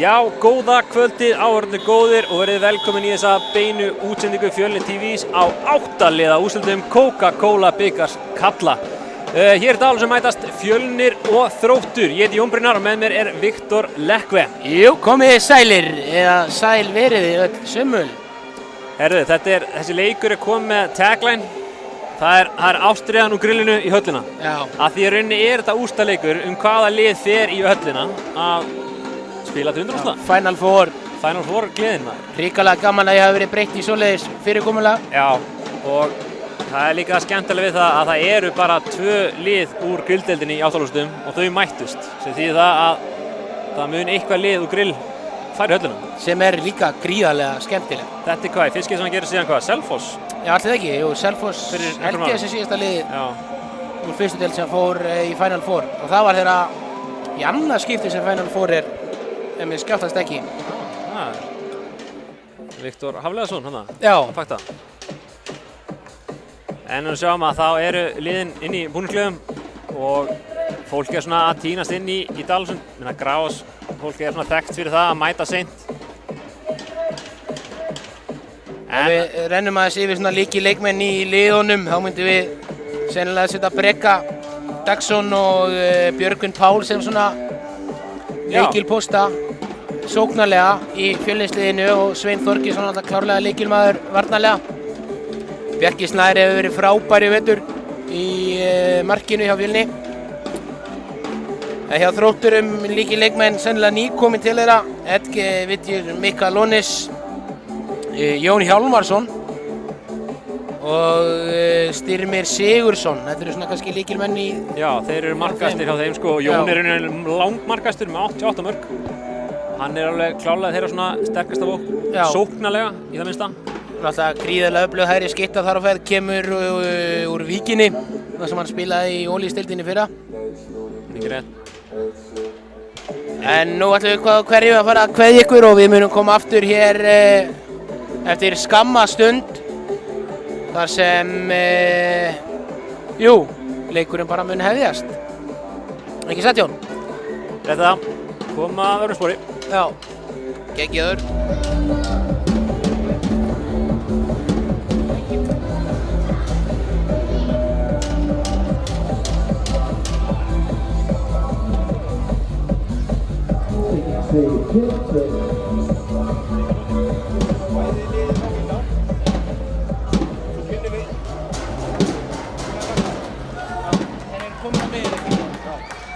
Já, góða kvöldið, áhorfendur góðir og verið velkomin í þessa beinu útsendingu Fjölnir TV's á 8 liða úrslitum Coca-Cola bikars karla. Hér er dagur sem mætast Fjölnir og Þróttur. Ég heiti Jón Brynjar og með mér er Viktor Lekve. Jú, komið sælir, eða sæl veriði öll sömul. Herðu, þessi leikur er komið með tagline. Það er ástriðan úr grillinu í höllina. Já. Af því í rauninni er þetta úrslitaleikur hvaða lið fer í höllina að spila til undanúrslit. Final Four. Final Four gleðin maður. Hrikalega gaman að ég hafi verið breytt í svoleiðis fyrirkomulag. Já, og það er líka skemmtilega við það að það eru bara 2 lið úr grilldeildinni í áttaúrslitum og þau mættust. Sem þýðir það að það mun eitthvað lið úr grill fara í höllina. Sem er líka gríðarlega skemmtilegt. Þetta er hvað, fyrst sem hann gerir síðan hvað, Selfoss? Já, alltaf ekki, jú, Selfoss held ég þessi síðasta lið úr fyrstu deild sem fór í Final Four. Og það var þeirra í annað skipti sem Final Four er með skjáttast ekki. Viktor Hafleðarsson, hann það? Já. Fakta. En við sjáum að þá eru liðin inn í búningskleðum og fólk er svona að tínast inn í Dalsund. Minna Gráðs, fólk er svona þekkt fyrir það að mæta seint. Ef við rennum aðeins yfir svona leikmenn í liðunum, þá myndum við sennilega setja Brekka Dagsson og Björgvin Pál sem svona leikilposta sóknarlega í Fjölnisliðinu og Sveinn Þorgeirsson alltaf klárlega leikilmaður varnarlega. Bjarki Snær hefur verið frábær í vetur í markinu hjá Fjölni. Hjá Þrótturum leikmenn sennilega nýkomin til þeirra, Edge Vitjur Mikalonis, Jón Hjálmarsson og Styrmir Sigurðsson. Þetta eru svona kannski lykilmenn í... Já, þeir eru markastir hjá þeim sko. Jón er langmarkastur með 88 mörk. Hann er alveg klárlega þeirra svona sterkasta vók, sóknarlega í það minnsta. Alltaf gríðarlega öflug hægri skytta þar á ferð, kemur úr Víkinni, þar sem hann spilaði í Ólísdeildinni fyrra. Mikið rétt. En nú ætlum við hverju að fara að kveðja ykkur og við munum koma aftur hér eftir skamma stund þar sem, leikurinn bara mun hefjast. Ekki satt, Jón? Þetta, koma að vörnspori. Já, geggjaður.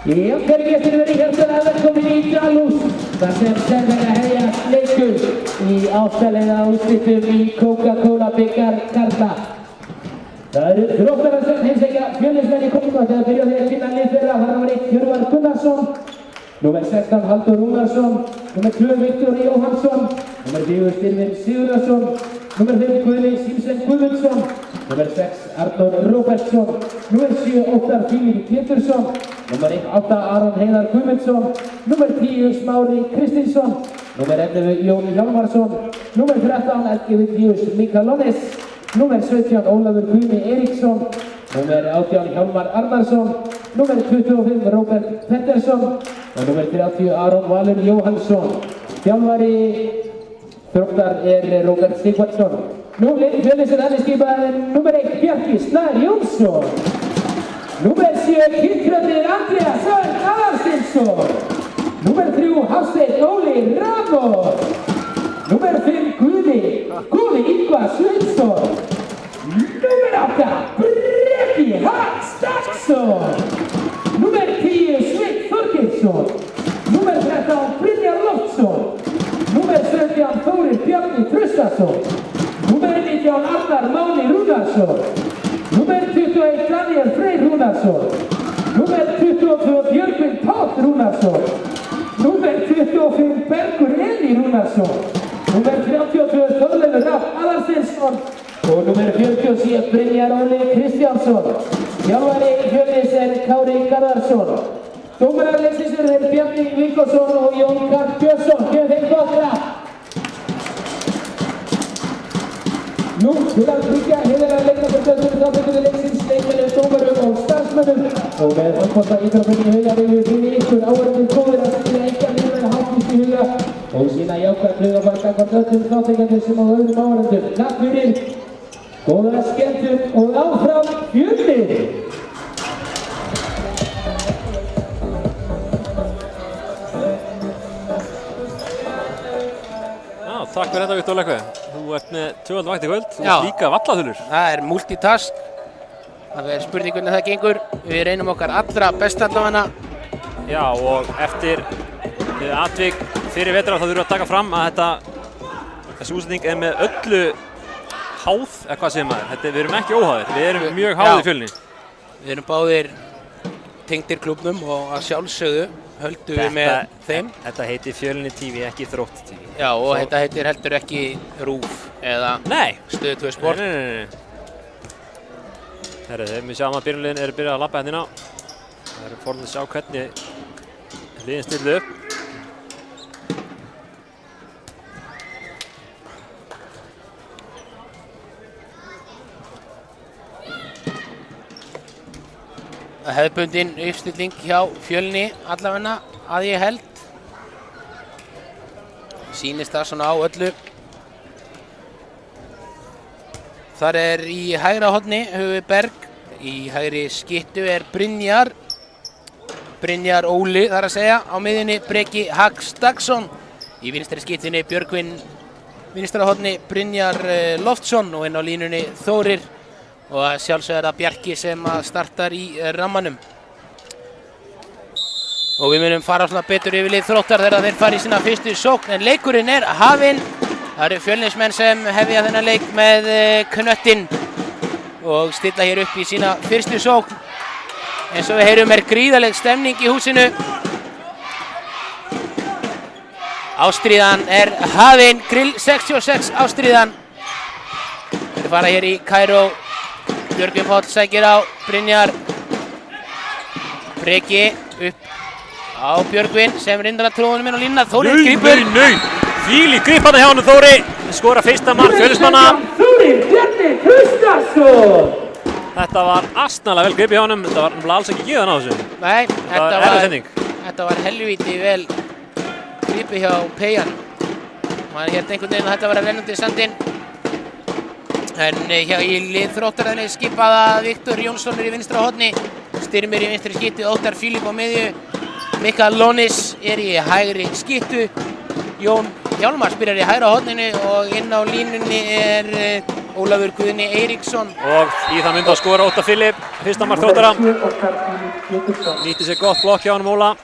Já, kæru gestir verið hjartanlega velkomin í Dalhús þar sem sennilega hefjast leikur í áttalega úrslitum í Coca-Cola bikar karla. Það eru Þróttarar sem heimsækja Fjölnismenn í Kópa þegar byrjaði að finna lið þeirra. Þar var 1 Hjörvar Gunnarsson, númer 16 Halldór Rúnarsson, númer 2 Viktor Jóhannsson, númer 4 Styrmir Sigurðarsson, númer 5 Guðni Símsen Guðmundsson, númer 6 Arnór Róbertsson, númer 7 Óttar Fílík Pétursson, númer 8 Aron Heiðar Guðmundsson, númer 10 Smári Kristinsson, númer 11 Jón Hjálmarsson, númer 13 Edge Vitjur Mikalonis, númer 17 Ólafur Guðni Eriksson, númer 18 Hjálmar Arnarsson, númer 25 Róbert Pettersson og númer 30 Aron Valur Jóhannsson. Þjálfari Þróttar er Róbert Sigvardsson. Nú leiðir Fjölnismenn henni skipaði númer 1 Bjarki Snær Jónsson, númer 7 Kiltröðir Andreas Örn Aðarstinsson, númer 3 Hafsteinn Óli Ramón, númer 5 Guðni Ingvar Sveinsson, númer 8 Breki Hans Dagsson, númer 10 Sveinn Þorgeirsson, númer 13 Brynjar Loftsson, númer 17 Þórir Bjarni Traustason, númer 19 Arnar Máni Rúnarsson, númer 21 Daniel Freyr Rúnarsson, númer 22 Björgvin Páll Rúnarsson, númer 25 Bergur Eli Rúnarsson, númer 32 Þorleifur Rafn Aðarstinsson og númer 47 Brynjar Óli Kristjánsson. Þjálfari Fjölnis er Kári Garðarsson. Dómarar leiksins eru Bjarni Vigfússon og Jón Karl Björnsson. Gefum þeim gott klapp. Nú til að tryggja heiðarlega leikmannafjölda þáttökuðu leiksins leikmennu, dómarum og starfsmönnum og með handbolta íþróttafélagi Haukar yfir fyrir ykkur áhorfendur góðir að spila engan líflega hátíð í huga og sína jákvæð hugarfar gagnvart öllum þátttakendum sem á öðrum áhorfendum. Takk fyrir, góða skemmtun og áfram Fjölnir! Takk fyrir þetta, Viktor Leikve. Þú ert með tvöfald vakt í kvöld, þú Já. ert líka vallaþulur. Það er multitask. Það er spurning hvernig það gengur. Við reynum okkar allra best allavega. Já, og eftir atvik fyrir vetrar þá þurfum við að taka fram að þessi útsending er með öllu háð, eða hvað segir maður. Við erum ekki óháðir, við erum mjög háðir í Fjölni. Við erum báðir tengdir klúbbnum og að sjálfsögðu höldum við með þeim. Þetta heitir Fjölni TV, ekki Þrótt TV. Já, og þetta heitir heldur ekki RÚV eða Stöð 2 Sport. Nei. Herru, við sjáum að byrjunarliðin eru byrjað að labba hérna inn á. Það eru forðið að sjá hvernig liðin stillu upp. Hefðbundin uppstilling hjá Fjölni allavega að ég held. Sýnist það svona á öllu. Þar er í hægra horni höfum við Berg. Í hægri skyttu er Brynjar Óli þar að segja. Á miðjunni Breki Hagstagsson. Í vinstri skyttunni Björgvin vinstra horni Brynjar Loftsson og inn á línunni Þórir. Og að sjálfsögðu er það Bjarki sem startar í rammanum. Og við munum fara svona betur yfir lið Þróttar þegar þeir fara í sína fyrstu sókn. En leikurinn er hafinn. Það eru Fjölnismenn sem hefja þennan leik með knöttinn og stilla hér upp í sína fyrstu sókn. Eins og við heyrum er gríðarleg stemning í húsinu. Ástríðan er hafinn, Grill 66 ástríðan. Þeir fara hér í Kaíró. Björgvin Páll sækir á Brynjar. Breki upp á Björgvin sem reyndar að tróða honum inn á línuna. Þórir grípur. Nei! Þvílík grip þarna hjá honum Þóri. Skora fyrsta mark Fjölnismanna. Þórir Bjarni Traustason! Þetta var astnalega vel gripið hjá honum. Þetta var alls ekki gíðan á þessu. Nei, Þetta var helvíti vel gripið hjá Peyjan. Man hélt einhvern veginn að þetta var að rennandi í sandinn. En hjá í lið Þróttar skipaða Viktor Jónsson er í vinstra horni. Styrmir í vinstri skyttu, Óttar Fílip á miðju. Mikael Lónis er í hægri skyttu. Jón Hjálmars byrjar í hægra horninu og inn á línunni er Ólafur Guðni Eiríksson. Og í það myndi að skora Óttar Fílip, fyrsta mark Þróttara. Nýtti sér gott blokk hjá honum Óla.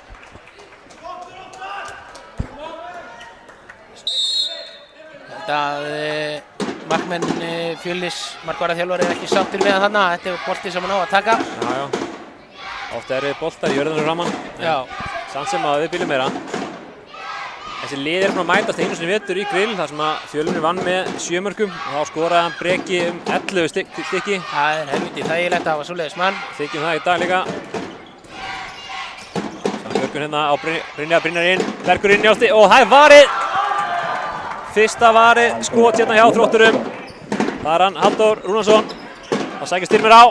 Markmenn Fjölnis, markvarðarþjálfari er ekki sáttir með þarna. Þetta er bolti sem hann á að taka. Já. Ofta eru boltar í jörðunum ramman. Já. Samt sem að við viljum meira. Þessi lið er búin að mætast einu sinni vetur í Grill þar sem að Fjölnir vann með 7 mörkum og þá skoraði hann Breki 11 stykki. Það er helviti þægilegt að hafa svoleiðis mann. Þykjum það í dag líka. Björgun hérna á Brynjar inn, Bergur inn í átti og það er varið! Fyrsta varið skot hérna hjá Þrótturum. Það er hann Halldór Rúnarsson. Það sækir Styrmir á.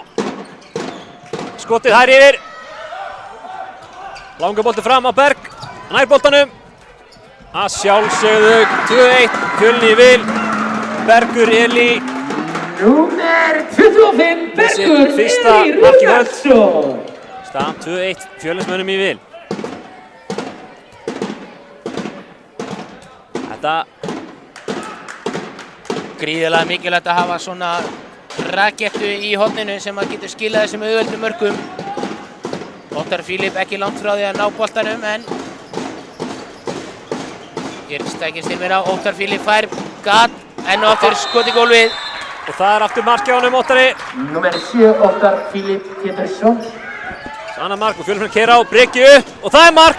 Skotið hær yfir. Langur bolti fram á Berg. Nær boltanum. Að sjálfsögðu 2-1 Fjölni í vil. Bergur Eli. Númer 25 Bergur fyrsta Eli mark í kvöld. Rúnarsson. Staðan 2-1 Fjölnismönnum í vil. Þetta Gríðarlega mikilvægt að hafa svona rakettu í horninu sem að getur skilað þessum auðveldum mörkum. Óttar Fílip ekki langt frá því að ná boltanum en hér stækir Styrmir á. Óttar Fílip fær gat enn og aftur skot í gólfið. og það er aftur mark hjá honum Óttari. Númer 7 Óttar Fílip Pétursson. Annar mark og Fjölnismenn keyra á, Breki upp og það er mark.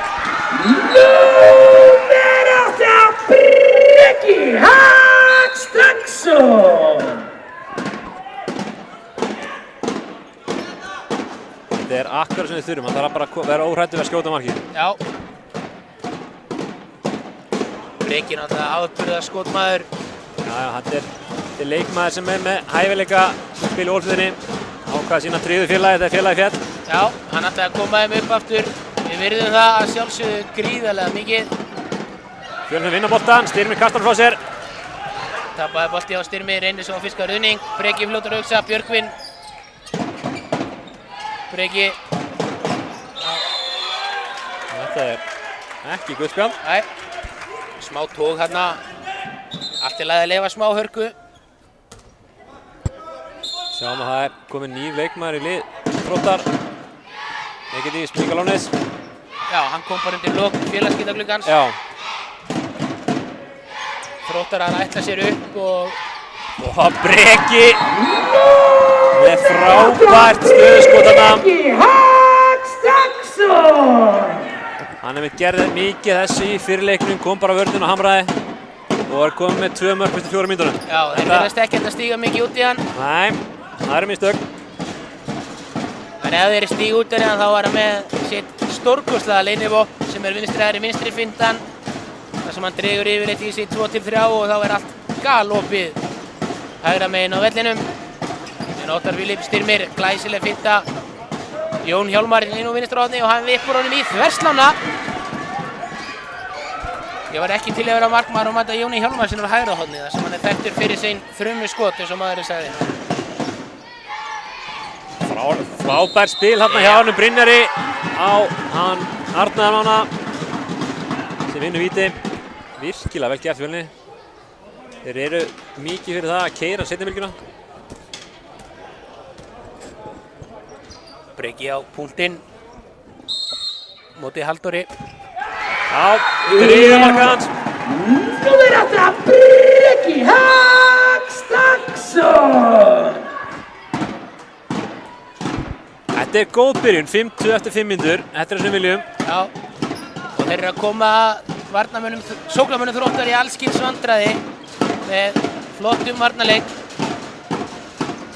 Númer 8 Breki Hagstagsson. Þetta er akkurat sem við þurfum, hann þarf bara að vera óhræddur við að skjóta markið. Já. Breki náttúrulega afburða skotmaður. Já, þetta er leikmaður sem er með hæfileika að spila í Ólfsvíðinni. Ákvað sína tryggðu félagi, þetta er félagi fjall. Já, hann ætlaði að koma þeim upp aftur. Við virðum það að sjálfsögðu gríðarlega mikið. Fjölnir vinna boltan, Styrmir kastar frá sér. Tapaði bolti á Styrmi, reynir svo að fiska ruðning. Breki fljótur að hugsa, Björgvin. Breki. Þetta ekki guðspjald. Nei. Smá tóg hérna. Allt í lagi að leyfa smá hörku. Sjáum að það komið nýr leikmaður í lið Þróttar. Egedís Mikalónis. Já, hann kom bara undir lok félagsskiptagluggans. Já. Þróttar að ætla sér upp og Breki með frábært stöðuskot þarna. Hann hefði gerðið mikið þessu í fyrirleiknum, kom bara vörðin og hamraði og komið með 2 mörk eftir 4 mínútur. Já, þeir verðast ekki að stíga mikið út í hann. Nei, það eru mistök. En ef þeir stíga út í hann þá var hann með sitt stórkostlega leynivopn sem vinstri vinstri fintan. Þar sem hann dregur yfirleitt í sig 2-3 og þá allt galopið hægra megin á vellinum. En Óttar Filip Styrmir, glæsileg finta. Jón Hjálmar inn á vinstra horni og hann vippur honum í þverslána. Ég var ekki til að vera markmaður og mæta Jóni Hjálmar sinna á hægra horni þar sem hann þekktur fyrir sín frumuskot eins og maðurinn sagði. Frábær spil hérna hjá honum Brynjari á hann Arnar Mána sem vinnur víti. Virkilega vel gert Fjölnir. Þeir eru mikið fyrir það að keyra seinni bylgjuna. Breki á punktinn móti Halldóri. Já, þriðja markið hans. Númer 8, Breki Hagstaksson. Þetta er góð byrjun, 5-2 eftir 5 mínútur. Þetta er það sem við viljum. Já, og þeir eru að koma sóknarmönnum Þróttar í allskyns vandræði með flottum varnarleik.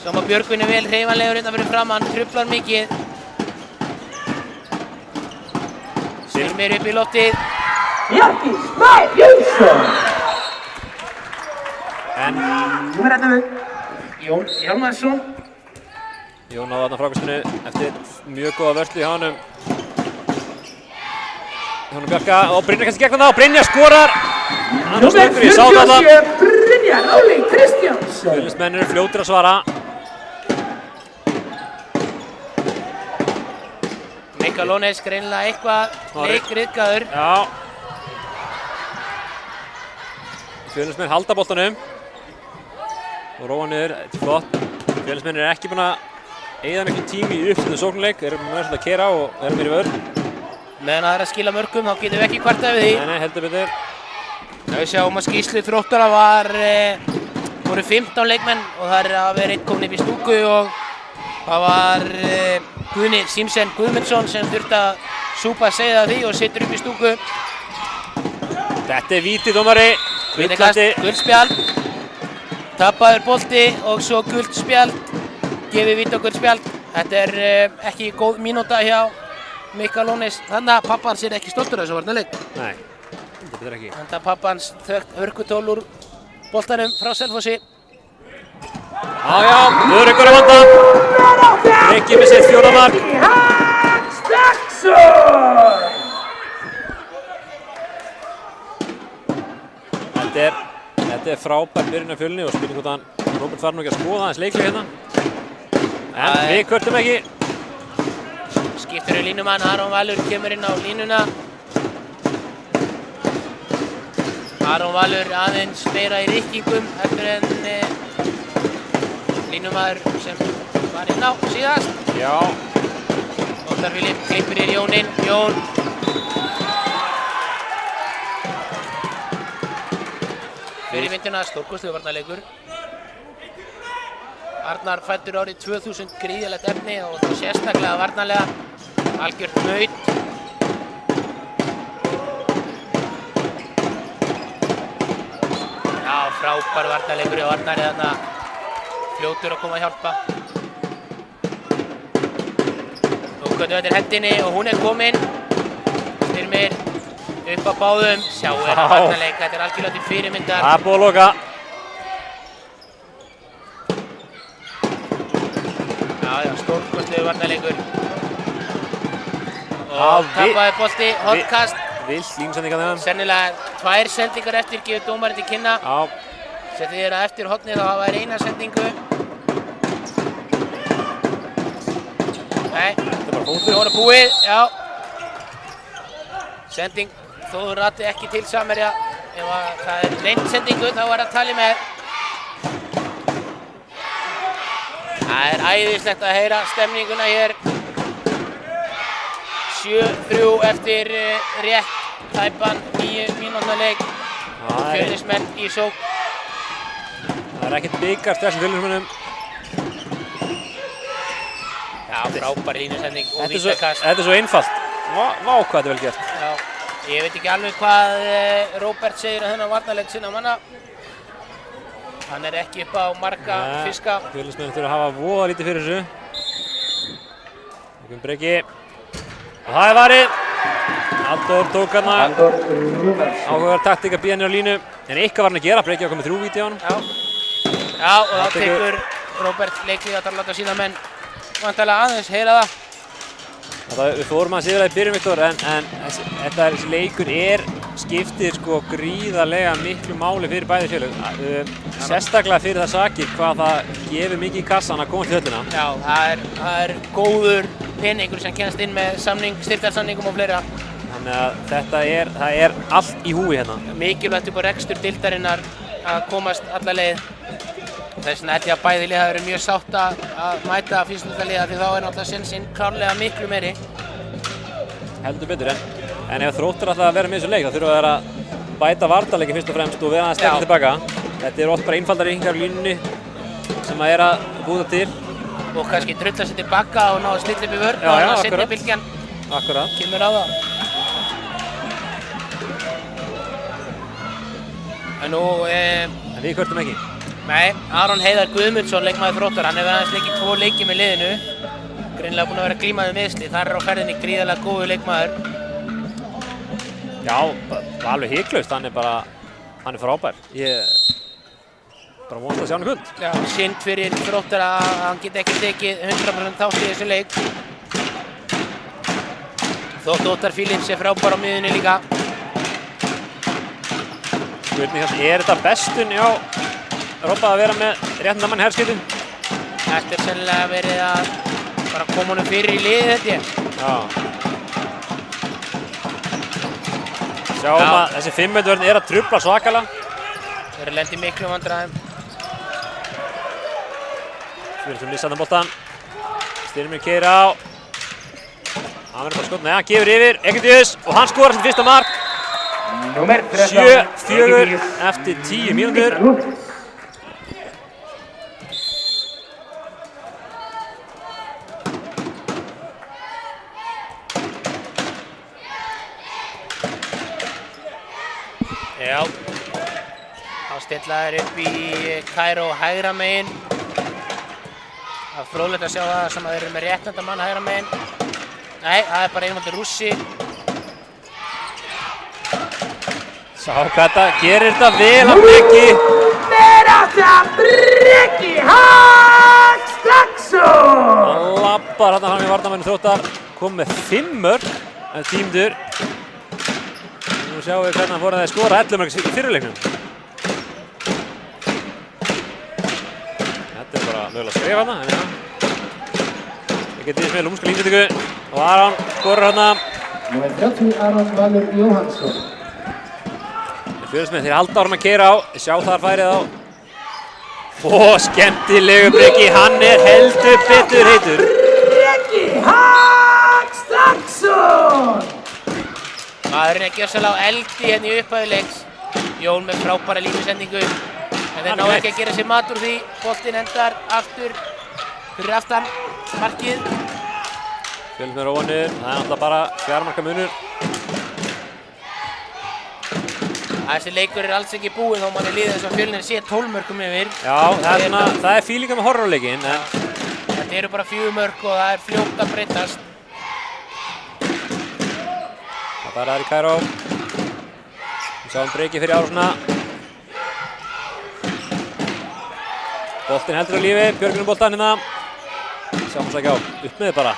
Sem að Björgvin er vel hreyfanlegur hérna fyrir framann, truflar mikið. Styrmir upp í loftið. Bjarki Snær Jónsson. En Númer 11, Jón Hjálmarsson. Jón á þarna frákastinu eftir mjög góða vörslu í honum. Jónum Bjarka og Brynjar kannski gegn það og Brynjar skorar. Hann Númer stendur í sáðana. 47, Brynjar Óli Kristjánsson. Fjölnismenn eru fljótir að svara. Mikalónis greinilega eitthvað leikriðgaður. Já. Fjölnismenn halda boltanum og róa niður, þetta er flott. Fjölnismenn eru ekki búin að eyða miklu tími í uppstöðu sóknarleik, eru með að keyra og eru meira í vörn. Meðan það er að skila mörkum þá getum við ekki kvartað við því. Nei, heldur betur. Við sjáum að skýrslu Þróttara voru 15 leikmenn og það að vera einn komin upp í stúku og það var Guðni Símsen Guðmundsson sem þurfti að súpa segja því og situr upp í stúku. Þetta er víti dómari. Vítakast, gult spjald. Tapaður bolti og svo gult spjald. Gefið víti og gult spjald. Þetta er ekki góð mínúta hjá Mikalónis. Þannig að pappa hans er ekki stoltur af þessu varnarleik. Nei, þetta betur ekki. Þannig að pappa hans þögt hörkutól úr boltanum frá Selfossi. Já, Öðryggur að vanda. Breki með sitt 4. mark. Breki Hagstaksson. Þetta er frábær byrjun af Fjölni og spurning hvort hann Róbert fari nú ekki að skoða aðeins leiklega hérna. En við kvörtum ekki. Skiptur línumann, Aron Valur kemur inn á línuna. Aron Valur aðeins meira í rykkingum heldur en línumaður sem var inn á síðast. Já. Óttar Filip klippir í Jónin. Jón. Fyrir myndina stórkostlegur varnarleikur. Arnar fæddur árið 2000, gríðilegt efni og þá sérstaklega varnarlega. Algjört naut. Já, frábær varnarleikur hjá Arnari þarna. Fljótur að koma að hjálpa. Nú köttum við hendinni og hún er komin. Styrmir upp á báðum. Sjáu hérna varnarleik, þetta er algjörlega til fyrirmyndar. Það er búið að loka. Já, stórkostlegur varnarleikur. Og tapaði bolti, hotkast. vill línusendinga þegar. Sennilega 2 sendingar eftir gefur dómarinn til kynna. Já. Setið þér að eftir hornið þá hafa þær eina sendingu. Nei, Þetta er bara fótur. nú er það búið, já. Sending, Þóður rati ekki til samherja. Ef það er reynd sendingu þá er það talið með. Það er æðislegt að heyra stemninguna hér. 7-3 eftir rétt tæpan 9 mínútna leik. Fjölnismenn í sókn. Það er ekkert bikar þessum Fjölnismönnum. Já, frábær línusending og vítakast. Þetta er svo einfalt. Vá hvað þetta er vel gert. Já, ég veit ekki alveg hvað Róbert segir að þennan varnarleik sinna manna. Hann er ekki upp á marga fiska. Fjölnismenn þurfa að hafa voða lítið fyrir þessu. Tökum breki. Og það er varið. Halldór tók hana. Áhugaverð taktík að býða niður á línu. En eitthvað var hann að gera. Breki á komið 3 víti á hann. Já, og þá tekur Róbert leikið að láta sína menn vantarlega aðeins heyra það. Við fórum að sigra það í byrjun, Viktor, en þessi leikur skiptir sko gríðarlega miklu máli fyrir bæði félög. Sérstaklega fyrir það sakir hvað það gefur mikið í kassan að koma til höllina. Já, það er góður peningur sem kemst inn með styrktarsamningum og fleira. Þannig að það er allt í húi hérna. Mikilvægt upp á rekstur deildarinnar að komast alla leið. Þess vegna held ég að bæði lið hafa verið mjög sátt að mæta fyrstundaliða því þá er náttúrulega sénsinn klárlega miklu meiri. Heldur betur, en ef Þróttur ætla að vera með þessu leik þá þurfa þeir að bæta varnarleiki fyrst og fremst og vera aðeins sterkir tilbaka. Þetta er oft bara einfaldar yngar á línunni sem að að búta til. Og kannski drulla sér tilbaka og ná að stilla upp í vörn og að seinni bylgjan kemur á það. En nú... En við kvörtum ekki. Nei, Aron Heiðar Guðmundsson, leikmaður Þróttar, hann hefur aðeins leikið 2 leiki með liðinu. Greinilega búinn að vera glímað við meiðsli, þar er á ferðinni gríðarlega góður leikmaður. Já, alveg hiklaust, hann er frábær. Ég bara vonast að sjá hann í kvöld. Já, synd fyrir Þróttar að hann geti ekki tekið 100% þátt í þessu leik. Þótt Óttar Philips er frábær á miðunni líka. Spurning kannski, er þetta bestun hjá Robba að vera með réttandamann í herskeytum? Þetta er sennilega verið að bara koma honum fyrir í liðið, held ég. Já. Sjáum að þessi 5-metrvörn er að trufla svakalega. Þeir eru lent í miklu vandræðum. Spyrir missaðan boltan. Styrmir keyrir á. Hann verður bara skotn. Nei, hann gefur yfir. Egidjus og hann skorar sitt fyrsta mark. 7-4 eftir 10 mínútur. Já, þá stilla þeir upp í Kairó hægra megin. Það er fróðlegt að sjá það sem að þeir eru með réttandamann hægra megin. Nei, það er bara einvaldur Rússi. Sá hvað þetta gerir þetta vel af Breki. Breki Hagstrakksson! Hann lappar hérna fram í varnarmanni Þróttar. Kom með 5 mörk en tímdur. Nú sjáum við hvernig hann fór að skora 11 mörk í fyrirleiknum. Þetta er bara mögulega að skrifa hérna. Ég geti með lúmska línsetningu og Aron skorar hérna. Númer 30 Aron Valur Jóhannsson. Fjölnismenn þeir halda árum að keyra á, sjá þar færið á. Skemmtilegu Breki, hann er heldur betur heitur. Breki Hagstrakksson! Maðurinn er gjörsamlega á eldi hérna í upphæðu leiks. Jón með frábæra línusendingu. En þeir ná ekki að gera sér mat úr því. Boltinn endar aftur fyrir aftan markið. Fjölnismenn er óvanir, það er náttúrulega bara 4 marka munur. Þessi leikur er alls ekki búinn þó manni líður þess að Fjölnir sé 12 mörkum yfir. Já, það er fílinga með horrorleikin. Þetta eru bara 4 mörk og það er fljótt að breytast. Það er þar í Kairó. Við sjáum Breki fyrir Árásna. Boltinn heldur á lífi, Björgvin boltan hérna. Sjáum þess ekki á, upp með þið bara.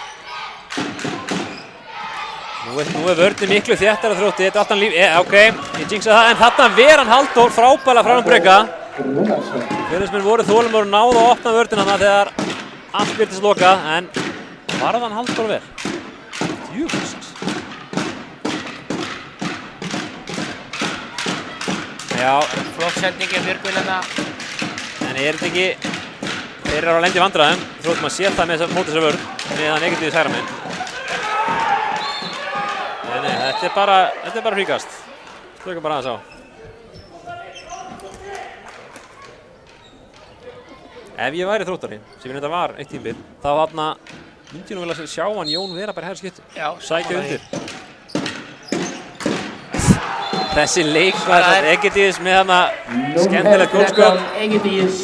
Nú vörnin miklu þéttara Þrótti, þetta er alltaf líf, ok, ég jinxaði það, en þarna Veran Halldór frábælega frá breyka. Fjölnismenn voru þolinmóðir og náðu að opna vörnin hana þegar allt virtist lokað, en varðan Halldór vel? Djúfisins. Já. Flott sendingi Björgvin hérna. En er þetta ekki, þeir eru að lenda í vandræðum, Þróttum að sé það með móti þessar vörn, meðan Egilíus hægra minn. Nei, þetta er bara fríkast. Stökum bara aðeins á. Ef ég væri Þróttari, sem ég þetta var eitt tímabil, þá myndi ég nú vel að sjá hann Jón vera bara hægri skiptu. Já. Sækja undir. Þessi leikmaður Egilíus með hana skemmtilegt gólskot. Egilíus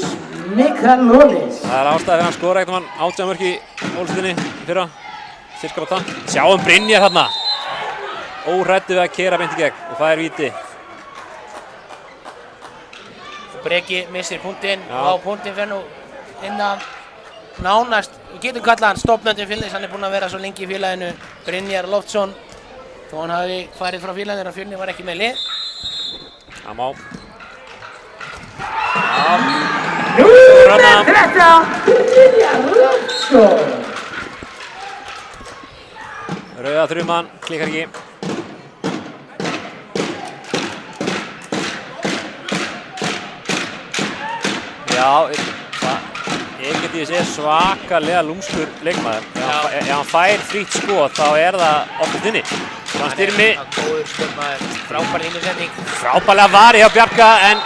Mikalónis. Það er ástæði fyrir hann skora ekkert mann 18 mörk í ólstinni fyrra. Sirkar á tann. Sjáum Brynjar þarna. Óhræddur við að keyra beint í gegn og það er víti. Breki missir punktinn og á punktinn fer nú innan nánast, við getum kallað hann stofnandi Fjölnis, hann er búinn að vera svo lengi í félaginu, Brynjar Loftsson, þó hann hafi farið frá félaginu þegar Fjölnir var ekki með lið. Það má. Númer 13, Brynjar Loftsson. Rauða þruman, klikkar ekki. Já, Egilíus er svakalega lúmskur leikmaður. Ef hann fær frítt skot þá er það oftast inni. Hann Styrmi. Góður skotmaður, frábær línusending. Frábærlega var hjá Bjarka en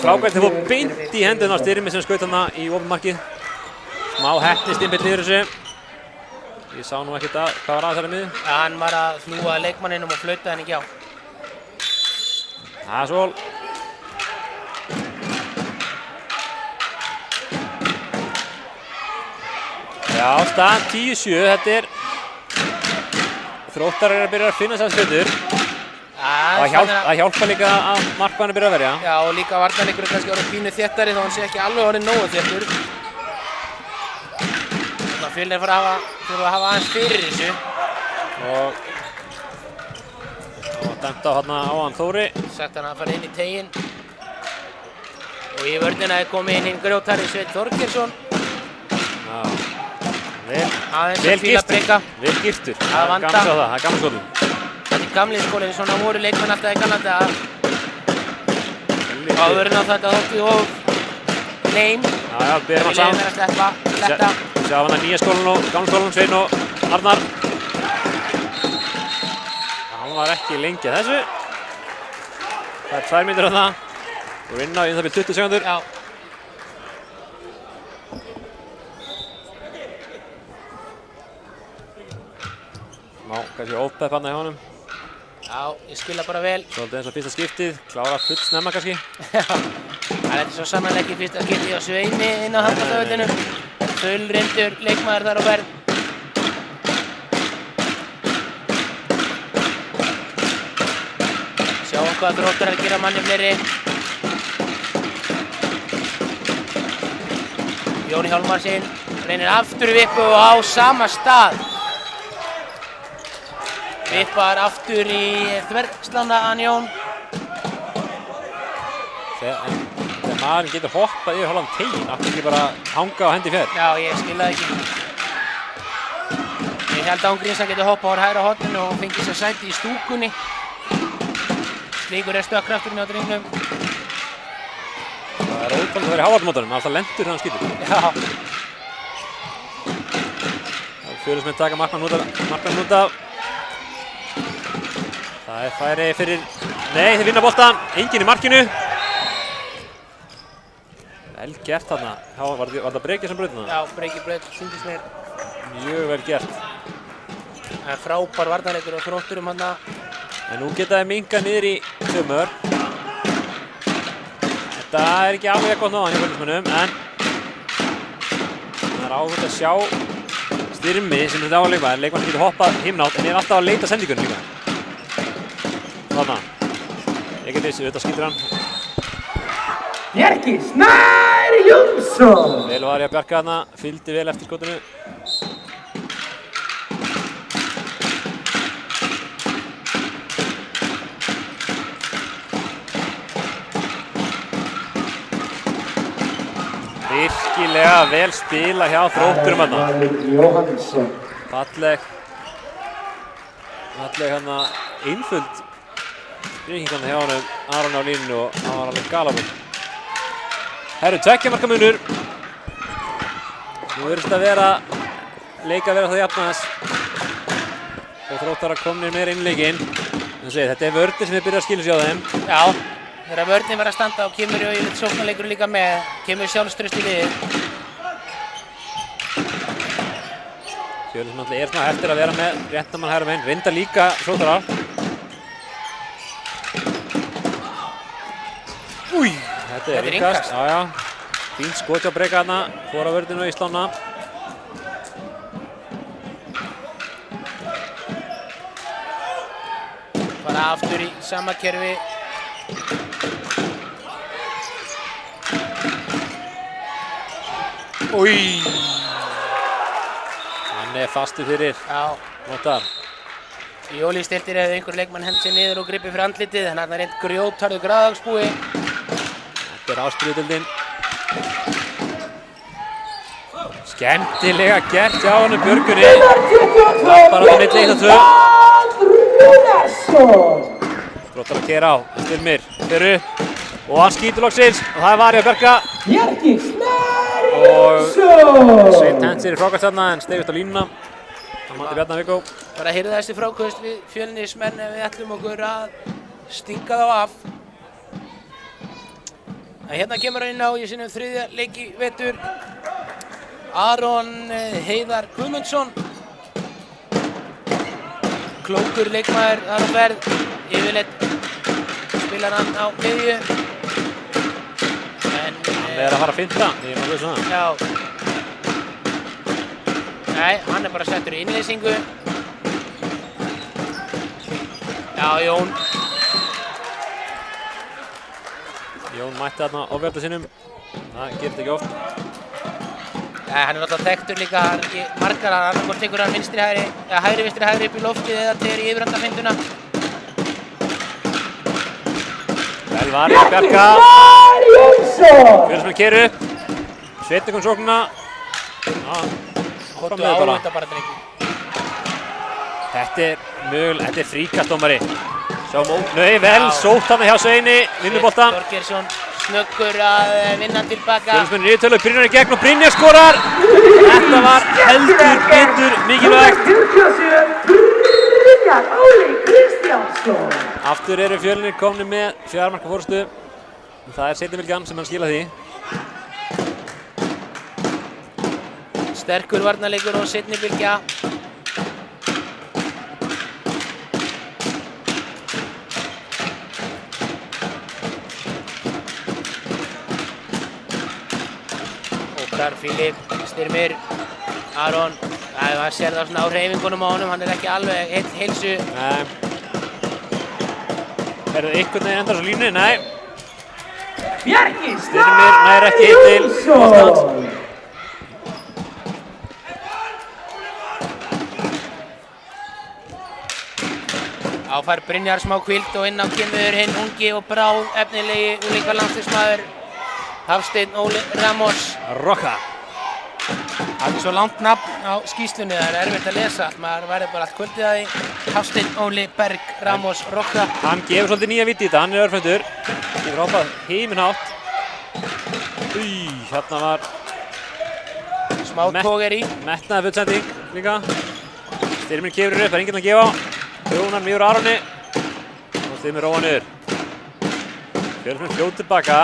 frábært þeir fór beint í hendurna á Styrmi sem skaut hana í opinmarkið. Smá heppni stimpill yfir þessu. Ég sá nú ekkert hvað var þessari miði. Hann var að hlúa leikmanninum og flauta henni ekki á. Það er svol. Já, staðan 10-7, þetta er Þróttar að byrja að finna þessar skautur. Það hjálpa líka að markmann byrja að verja. Já, og líka varnarleikurinn kannski orðinn pínu þéttari þó hann sé ekki alveg orðinn nógu þéttur. Þannig að Fjölnir þurfa að hafa aðeins fyrir þessu. Og dæmt á hann Þóri. Sagt hann að fara inn í teginn. Og í vörnina er komið inn hinn grjótari Sveinn Þorgeirsson. Já. Vel girtur. Það er gaman að sjá það, það er gamli skólinn. Þetta er gamli skólinn, svona voru leikmenn alltaf í gamla daga. Áðurinn á þetta þótti of leim. Já, berum hann saman. Það er leiðin að sletta. Sjá hann að nýja skólann og gamla skólann, Sveinn og Arnar. Hann var ekki lengi að þessu. Það er 2 mínútur á það. Og vinna í það byrj 20 sekundur. Já. Kannski ópepp hann í honum. Já, ég skilja bara vel. Svolítið eins og fyrsta skiptið, klára full snemma kannski. Já, það er svo sannarlega ekki fyrsta skiptið á Sveini inn á handboltavöllinu. Fullreyndur leikmaður þar á ferð. Sjáum hvað Þróttar er að gera manni fleiri. Jón Hjálmarsson reynir aftur í vippu og á sama stað. Vippar aftur í þverslána hann Jón. Þegar maðurinn getur hoppað yfir hálfan teginn, aftur ekki bara hanga á hendi fjær. Já, ég skil það ekki. Ég held að hún Grímsson getur hoppað á hægra horninu og fengið sér sæti í stúkunni. Slíkur er stökkkrafturinn á drengnum. Það er ótrúlega að vera í hávarnmótanum, alltaf lendur þegar hann skýtur. Já. Fjölnismenn taka markmann út af. Það er færi fyrir... Nei, þeir vinna boltan. Enginn í markinu. Vel gert þarna. Var það Breki sem braut þarna? Já, Breki braut, sýndist mér. Mjög vel gert. Það er frábær varnarleikur og Þrótturum þarna. En nú geta þeir minkað niður í 2 mörk. Þetta er ekki alveg gott náðan í Fjölnismönnum, en það er áhugt að sjá Styrmi sem þetta á að leikmaður. Leikmaður getur hoppað himnátt en er alltaf að leita sendingunum líka. Þarna. Egilíus, auðvitað skýtur hann. Bjarki Snær Jónsson. Vel var ég að Bjarka þarna, fylgdi vel eftir skotinu. virkilega vel spila hjá Þrótturum þarna. Falleg hérna einföld sprengingarna hjá honum Aron á línunni og hann var alveg galabur. Herru, 2 marka munur. Nú virðist að leika vera það jafnast og Þróttarar komnir meira inn í leikinn. Þetta er vörnin sem byrjar að skilja sig á þeim. Já, þegar vörnin var að standa og kemur og yfirleitt sóknarleikur líka með, kemur sjálfstraust í liðið. Fjölnir sem náttúrulega svona eftir að vera með réttamann hægra megin, reyndar líka Þróttarar. Új, þetta er innkast. Já. Fínt skot hjá Breka þarna, fór á vörninu í slána. Bara aftur í sama kerfi. Új! Hann er fastur fyrir. Já. Þróttar. Í ólífsdeildinni hefði einhver leikmann hent sig niður og gripið fyrir andlitið, en hann er einn grjótharður graðagsbúi. Þetta er ástriðudeildin. Skemmtilega gert hjá honum Björgunni. Lappar á milli 1-2. Þróttar að keyra á. Styrmir fer upp og hann skýtur loksins og það er Vari að Bjarka. Og Sveinn hent sér í frákast þarna en steig út á línuna. Hann mætti Bjarna Viggo. Bara heyrðu þessi frákast við Fjölnismenn ef við ætlum okkur að stinga þá af. En hérna kemur hann inn á í sínum 3. leik í vetur. Aron Heiðar Guðmundsson. Klókur leikmaður þar á ferð. Yfirleitt spilar hann á miðju. Hann er að fara að finta, ég er náttúrulega svona. Já. Nei, hann er bara settur í innleysingu. Já, Jón mætti þarna ofvelda sinnum. Það gerir þetta ekki oft. Hann er náttúrulega þekktur líka, hann er ekki margar, hann annarkvort tekur hann hægri vinstri upp í loftið eða tegur í yfirhandafeintuna. Vel Vari að Bjarka. Fjölnismenn keyrir upp. Sveinn kom sóknina. Hóttu á þetta bara drengi. Þetta er fríkast dómari. Nei, vel sótt hann hjá Sveini, vinnubolta. Þorgeirsson snöggur að vinna tilbaka. Fjölnismenn í tölu, Brynjar í gegn og Brynjar skorar. Þetta var heldur betur mikilvægt. Aftur eru Fjölnir komnir með 4 marka fórustu. Það er seinni bylgjan sem hann skila því. Sterkur varnarleikur og seinni bylgja. Óttar, Fílip, Styrmir, Aron. Það sér það svona á hreyfingunum á honum, hann er ekki alveg heill heilsu. Nei. Er það einhvern veginn endar á línu? Nei. Styrmir nær ekki til boltans. Áfær Brynjar smá hvíld og inn á kemur hinn ungi og bráð efnilegi unglingalandsliðsmaður Hafsteinn Óli Ramos. Rocha. Það er svo langt nafn á skýrslunni, það er erfitt að lesa allt, maður væri bara allt kvöldið að því. Hafsteinn Óli Berg Ramos Rocha. Hann gefur svolítið nýja víti í þetta, hann er örfæntur. Gefur hoppað himinhátt. Hérna var smá tóger í. Metnaði fullsending líka. Styrmir kefur upp, það er enginn að gefa. Jónan mjög úr Aroni. Og Styrmir róa niður. Fjölnismenn fljót tilbaka.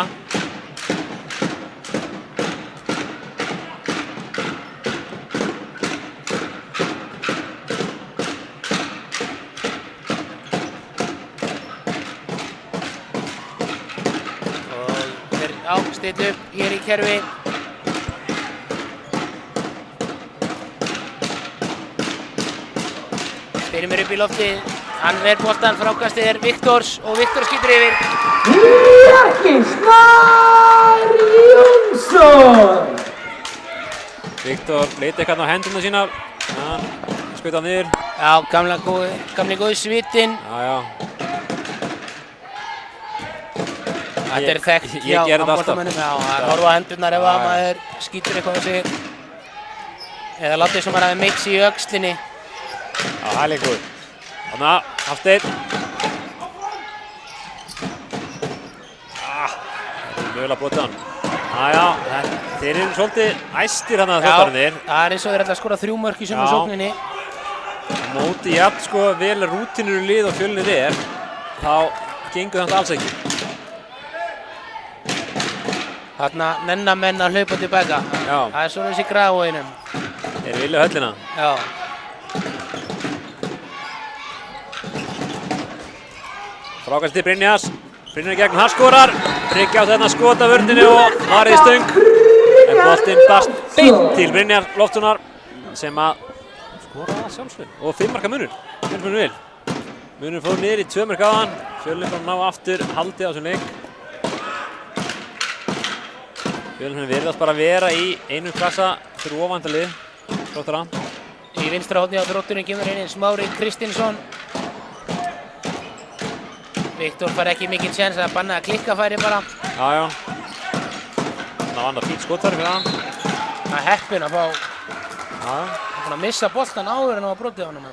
Still upp hér í kerfi. Styrmir upp í lofti. Hann ver boltan, frákastið er Viktors og Viktor skýtur yfir. Viktor leiti eitthvað á hendurna sína. Hann skaut hann niður. Já, gamli góði svitinn. Já. Þetta er þekkt hjá handboltamönnum. Já, það er horfa á hendurnar ef að maður skýtur eitthvað á sig. Eða látið sem maður hafi meitt sig í öxlinni. Já, það er líka góð. Þannig að Hafsteinn. Það er mögulega brotið hann. Jæja, þeir eru svolítið æstir hann að þróttararnir. Já, það er eins og þeir ætla að skora 3 mörk í sömu sókninni. Á móti jafn sko vel rútínur í lið og Fjölnir er, þá gengur þetta alls ekki. Þarna nenna menn að hlaupa tilbaka. Já. Það er svona þessi gráinum. Þeir vilja höllina. Já. Frákast til Brynjars. Brynjar gegn Harskorar. Tryggja á þennan skot af vörninni og varði í stöng. En boltinn barst beint til Brynjar Loftssonar sem að skoraði sjálfsveg. Og 5 marka munur. Fjölnir vil. Munur fór niður í 2 mörk á hann. Fjölnir fór að ná aftur haldið á þessum leik. Fjölnir virðast bara vera í einum klassa fyrir ofandalið. Þróttara. Í vinstra horni á Þrótturinn kemur inn Smári Kristinsson. Viktor fær ekki mikinn séns að banna að klikka færi bara. Já. Það var annað fínt skotfæri fyrir hann. Það er heppinn að fá. Það er búinn að missa boltan áður en á að brotið á honum.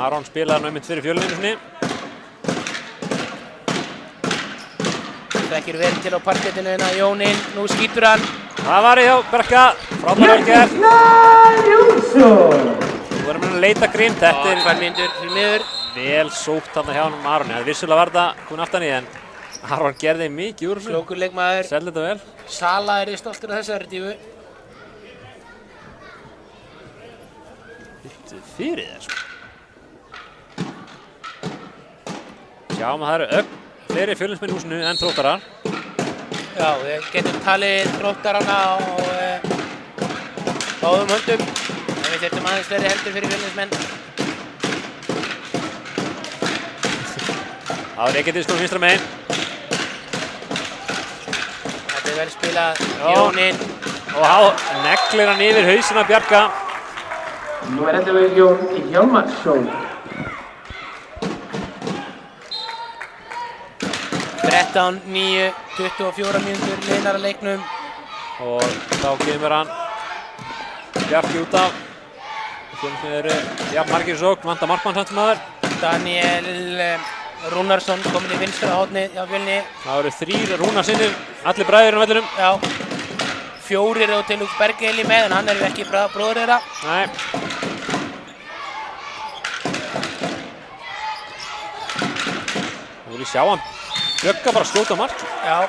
Aron spilaði einmitt fyrir Fjölnir sinni. Þekkir vel til á parkettinu hérna Jón inn. Nú skýtur hann. Það var í hjá Berka. Frábært vel gert. Þú verðum að leita grimt. Þetta er 2 mínútur fyrir miður. vel sótt þarna hjá honum Aroni. Það vissulega var þetta komin aftan í en Aron gerði mikið úr þessu. Klókur leikmaður. Seldi þetta vel. Sala er stoltur af þessari dífu. Þetta fyrir þér sko. Sjáum að það eru fleiri Fjölnismenn í húsinu en Þróttarar. Já, við getum talið Þróttarana á báðum höndum. En við þurftum aðeins fleiri hendur fyrir Fjölnismenn. Það er ekkert sko vinstra megin. Þetta er vel spilað Jónin. Og þá neglir hann yfir hausinn að Bjarka. Nú er þetta við Jón Hjálmarsson. 13-9, 24 mínútur liðnar að leiknum. Og þá kemur hann Bjarki út af. Fjölnismenn eru jafn margir í sókn, vantar markmann samt sem aður. Daniel Rúnarsson kominn í vinstra horni hjá Fjölni. Það eru 3 Rúnarsinnir, allir bræður á vellinum. Já. 4 eru til Lúk Bergeli með, en hann er ekki bróður þeirra. Nei. Þú vil sjá hann Bjögga bara skjóta mark. Já.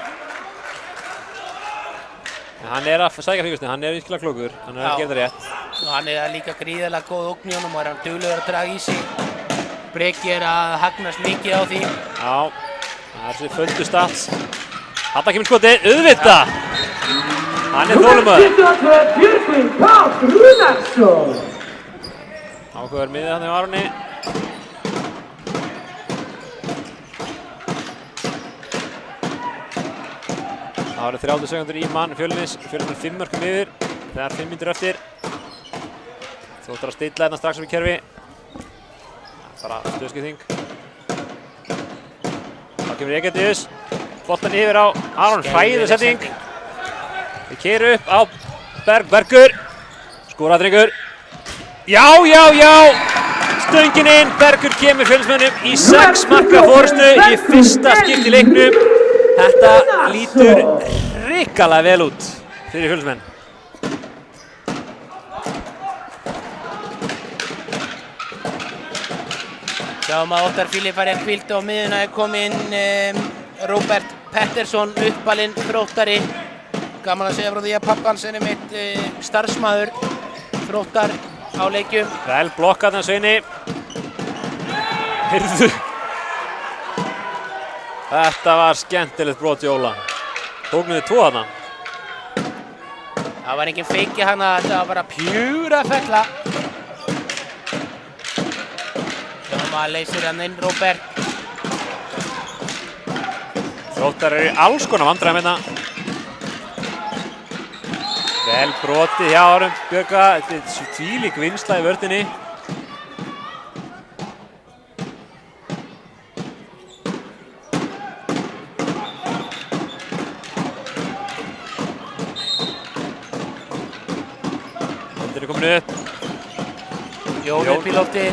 En hann er að sækja fríkustinu, hann er virkilega klókur, hann er að gera það rétt. Og hann er líka gríðarlega góð ógn í honum og er hann duglegur að draga í sig. Breki er að hagnast mikið á því. Já, það er þessi földu stats. Þarna kemur skotið, auðvitað! Hann er þolinmóður. Björgvin Páll Rúnarsson. Áhugaður miðið hann hjá Aroni. Það eru 30 sekúndur í mann Fjölnis. Fjölnis 5 mörkum yfir. Það er 5 mínútur eftir. Þróttar að stilla hérna strax upp í kerfi. Bara stöðskipting. Þá kemur Egedius. Boltan yfir á Aron, hræður setting. Við keyrum upp á Bergur. Skoradrengur. Já! Stöngin inn. Bergur kemur Fjölnismönnum í 6 marka forystu í fyrsta skipti í leiknum. Þetta lítur hrikalega vel út fyrir Fjölnismenn. Sjáum að Óttar Fíli fari að hvílda og á miðjuna er kominn Róbert Pettersson, uppalinn Þróttari. Gaman að segja frá því að pappans er mitt starfsmaður Þróttar á leikjum. Vel blokkað þennan Sveini. Heyrðu. Þetta var skemmtilegt brot Jóla. Tók niður 2 þarna. Það var engin feiki hana, þetta var bara pjúra fella. Sjáum að leysir hann inn Róbert. Þróttar eru í alls konar vandræðum hérna. Vel brotið hjá Aron Björga. Þetta er þvílík vinnsla í vörninni. í loftið.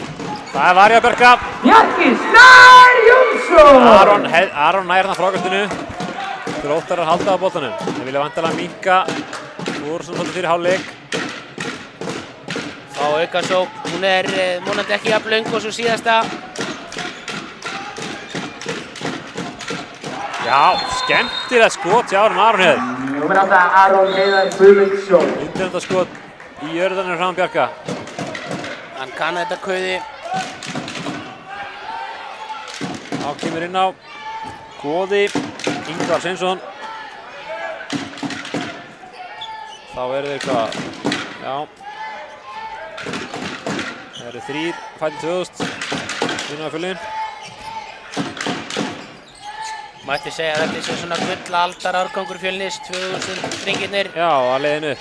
Það er Varja Bjarka. Bjarki Snær Jónsson! Aron nær þarna frákastinu. Þróttarar halda á boltanum. Þeir vilja vantilega minnka. Voru svona svolítið fyrir hálfleik. Fá aukasókn. Hún er vonandi ekki jafn löng og svo síðasta. Já, skemmtilegt skot hjá Aron Heiðar. Númer 8, Aron Heiðar Guðmundsson. Undirhanda skot í jörðanum frá Bjarka. Hann kann þetta kauði. Þá kemur inn á Goði, Ingvar Sveinsson. Þá eru þeir hvað? Já. Það eru 3 fættir 2000. Vinnaði fullin. Mætti segja að þetta sé svona gullaldar árgangur Fjölnis, 2000 ringirnir. Já, að leiðinu.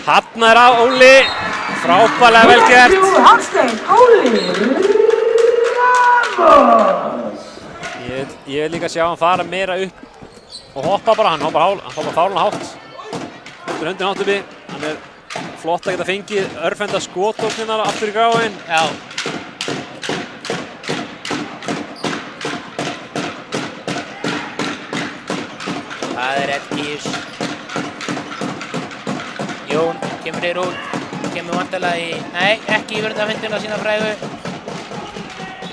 Þarna er á Óli. Frábærlega vel gert. Hafstein Óli Ramos. Ég vil líka sjá hann fara meira upp og hoppa bara. Hann hoppar fárlega hátt. Undir hátt uppi. Hann er flott að geta fengið örfenda skotóknirnar aftur í gráin. Já. Það er Edgís. Jón kemur niður út. Kemur vantilega í... Nei, ekki í vörðarfindina sína frægu.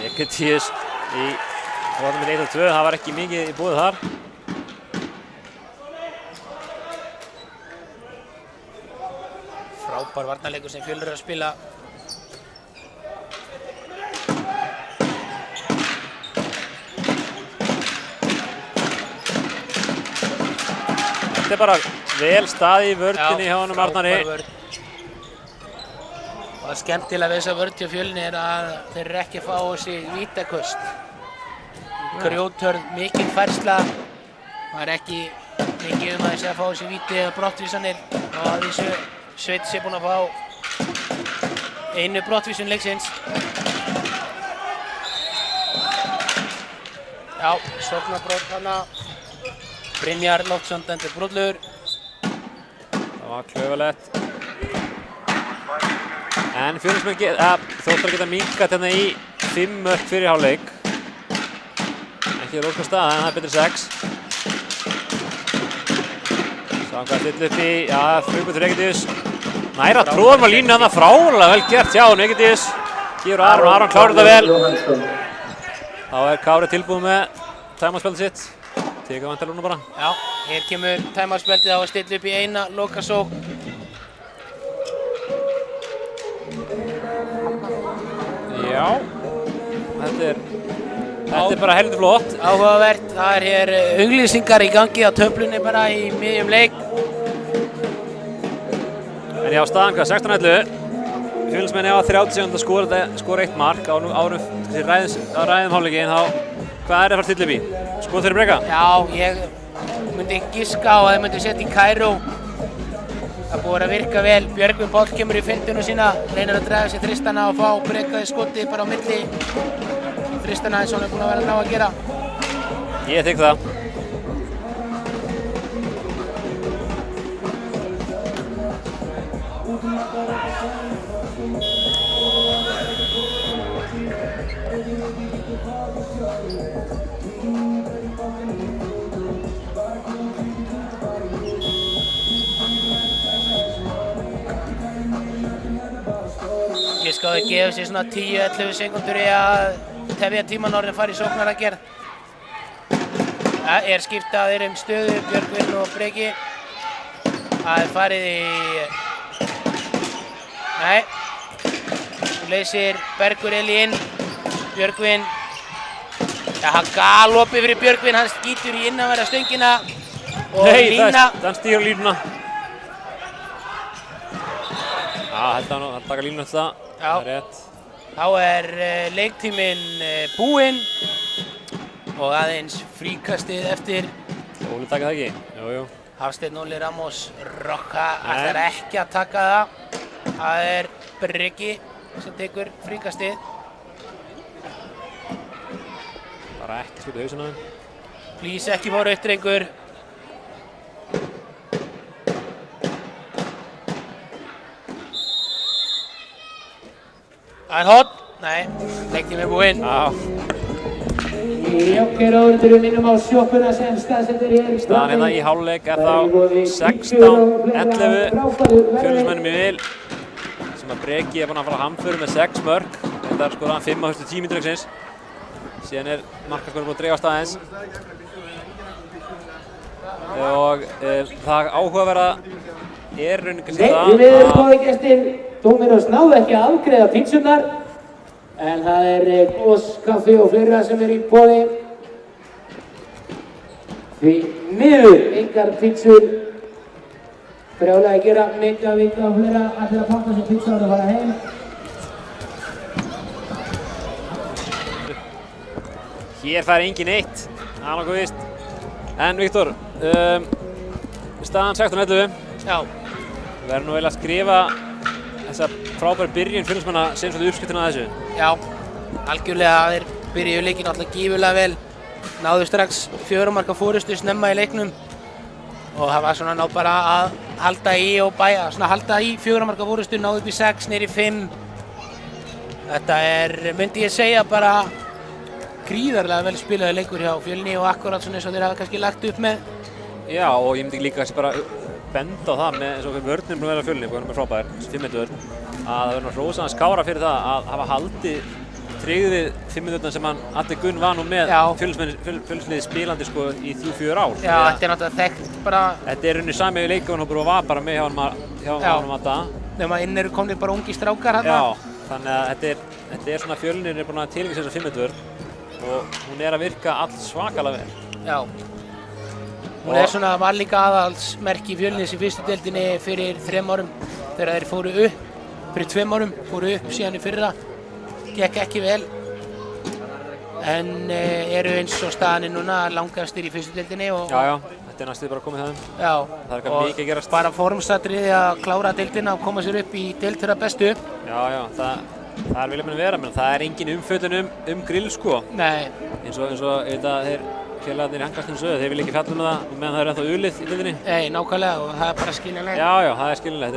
Ekkertíus í hóðanum með 1 og 2. Það var ekki mikið í boði þar. Frábær varnarleikur sem Fjölnir er að spila. Þetta er bara vel staði í vörninni hjá honum Arnari. Og það skemmtilega við þessa vörn hjá Fjölnir er að þeir eru ekki að fá á sig vítaköst. Grjóthörð, mikil færsla. Það er ekki mikið að þessi að fá á sig víti eða brottvísanir. Og að þessu Sveits sé búinn að fá einu brottvísun leiksins. Já, sóknarbrot þarna. Brynjar Loftsson dæmdur brotlegur. Það var klaufalegt. En Fjölnismenn Þróttar geta minnkað hérna í 5 mörk fyrir hálfleik. Ekki róska stað, en það er betri 6. Sáum hvað stilla upp í, já, frugutur Ekkertíus. Næra tróðum að línu hann frálega vel gert hjá honum Ekkertíus. Gefur Aron klárar þetta vel. Þá er Kári tilbúið með tæmaspjaldið sitt. Tekur vantilega núna bara. Já, hér kemur tæmaspjaldið á að stilla upp í eina lokasókn. Já, þetta er bara heldur flott. Áhugavert, það er hér auglýsingar í gangi á töflunni bara í miðjum leik. En já, staðan hvað, 16-11. Fjölnismenn ef að 30 sekúndur skora 1 mark á ræðum hálfleikinn, þá hvað er það að fara til upp í? Skot fyrir Breka? Já, ég myndi giska á að þeir myndi setja í Kaíró. Það búið að virka vel. Björgvin Páll kemur í fintuna sína, reynir að draga sér þristana og fá Breka í skotið bara á milli. Þristana eins og hann er búinn að vera að ná að gera. Ég þykk það. Ég skáði að gefa sér svona 10-11 sekúndur í að tefja tímann orðin fara í sóknaragerð. Það er skiptaðir stöðu, Björgvin og Breki. Það er farið í... Nei. Nú leysir Bergur Eli inn. Björgvin. Já, hann galopið fyrir Björgvin, hann skýtur í innanverða stöngina. Og lína. Hann stýr línuna. Já, þetta var að taka línuna þetta. Það er rétt. Þá er leiktíminn búinn og aðeins fríkastið eftir. Óli taka það ekki? Jú. Hafsteinn Óli Ramos Rokka ætlar ekki að taka það. Það er Breki sem tekur fríkastið. Bara ekki skuta hausinn á þeim. Please ekki fá rautt, drengur. Það er hot. Nei, leiktími búinn. Já, Jokkerórundur minnum á sjoppuna sem staðsettir hér. staðan hérna í hálfleik er þá 16-11. Fjölnismönnum í vil. Sem að Breki er búinn að fara hamförum með 6 mörk. Þetta er skoðan 5 á fyrstu 10 mínútur leiksins. Síðan er markaskorinn búinn að dreifast aðeins. Og það áhugaverða er rauninni kannski það Nei, við góði gestir, Dominos náðu ekki að afgreiða pítsunar. En það er gos, kaffi og fleira sem er í boði. Því miður engar pítsur. Brjálega að gera mikla og fleira. Allir að pakka sér pítsa og fara heim. Hér fær engin eitt, það er nokkuð víst. En Viktor, staðan 16-11. Já. Við verðum nú eiginlega að skrifa þessa frábæru byrjun Fjölnismanna sem svolítið uppskriftina að þessu. Já, algjörlega þeir byrjuðu leikinn alltaf gífurlega vel. Náðu strax 4 marka fórystu snemma í leiknum. Og það var svona ná bara að halda í og bæja, svona halda í 4 marka fórystu, náðu upp í 6, niður í 5. Þetta er, myndi ég segja, bara gríðarlega vel spilaði leikur hjá Fjölni og akkurat svona eins og þeir hafa kannski lagt upp með. Já, og ég myndi líka kannski bara benda á það með eins og vörninn búin að vera Fjölni, búin að vera frábær, 5 vörn, að það verður nú hrósaðan Kára fyrir það að hafa haldið tryggðið 5 vörnum sem hann Addi Gunn var nú með Fjölnisliði spilandi sko í 3-4 ár. Já, þetta er náttúrulega þekkt bara. Þetta er rauninni sami leikmannahópur og var bara með hjá honum Adda. Nefnum að inn eru komnir bara ungi strákar hérna. Já, þannig að þetta er svona Fjölnir er búin að tilvísa þessa 5 vörn og hún er að virka all svakalega vel. Já. Hún er svona, var líka aðalsmerki Fjölnis í fyrstu deildinni fyrir 3 árum þegar þeir fóru upp, fyrir 2 árum, fóru upp síðan í fyrra. Gekk ekki vel, en eru eins og staðan núna langastir í fyrstu deildinni. Já, þetta er næstuð bara komið það. Já, það er eitthvað mikið að gerast. Bara formsatriði að klára deildina og koma sér upp í deild þeirra bestu. Já, það er vilja menn vera, menn það er engin umfjöllun grill sko. Nei. Eins og þeir félagarnir í Hangarstinu sögðu, þeir vilja ekki fjalla um það meðan það er ennþá ulið í deildinni. Nei, nákvæmlega og það er bara skiljanlegt. Já, það er skiljanlegt.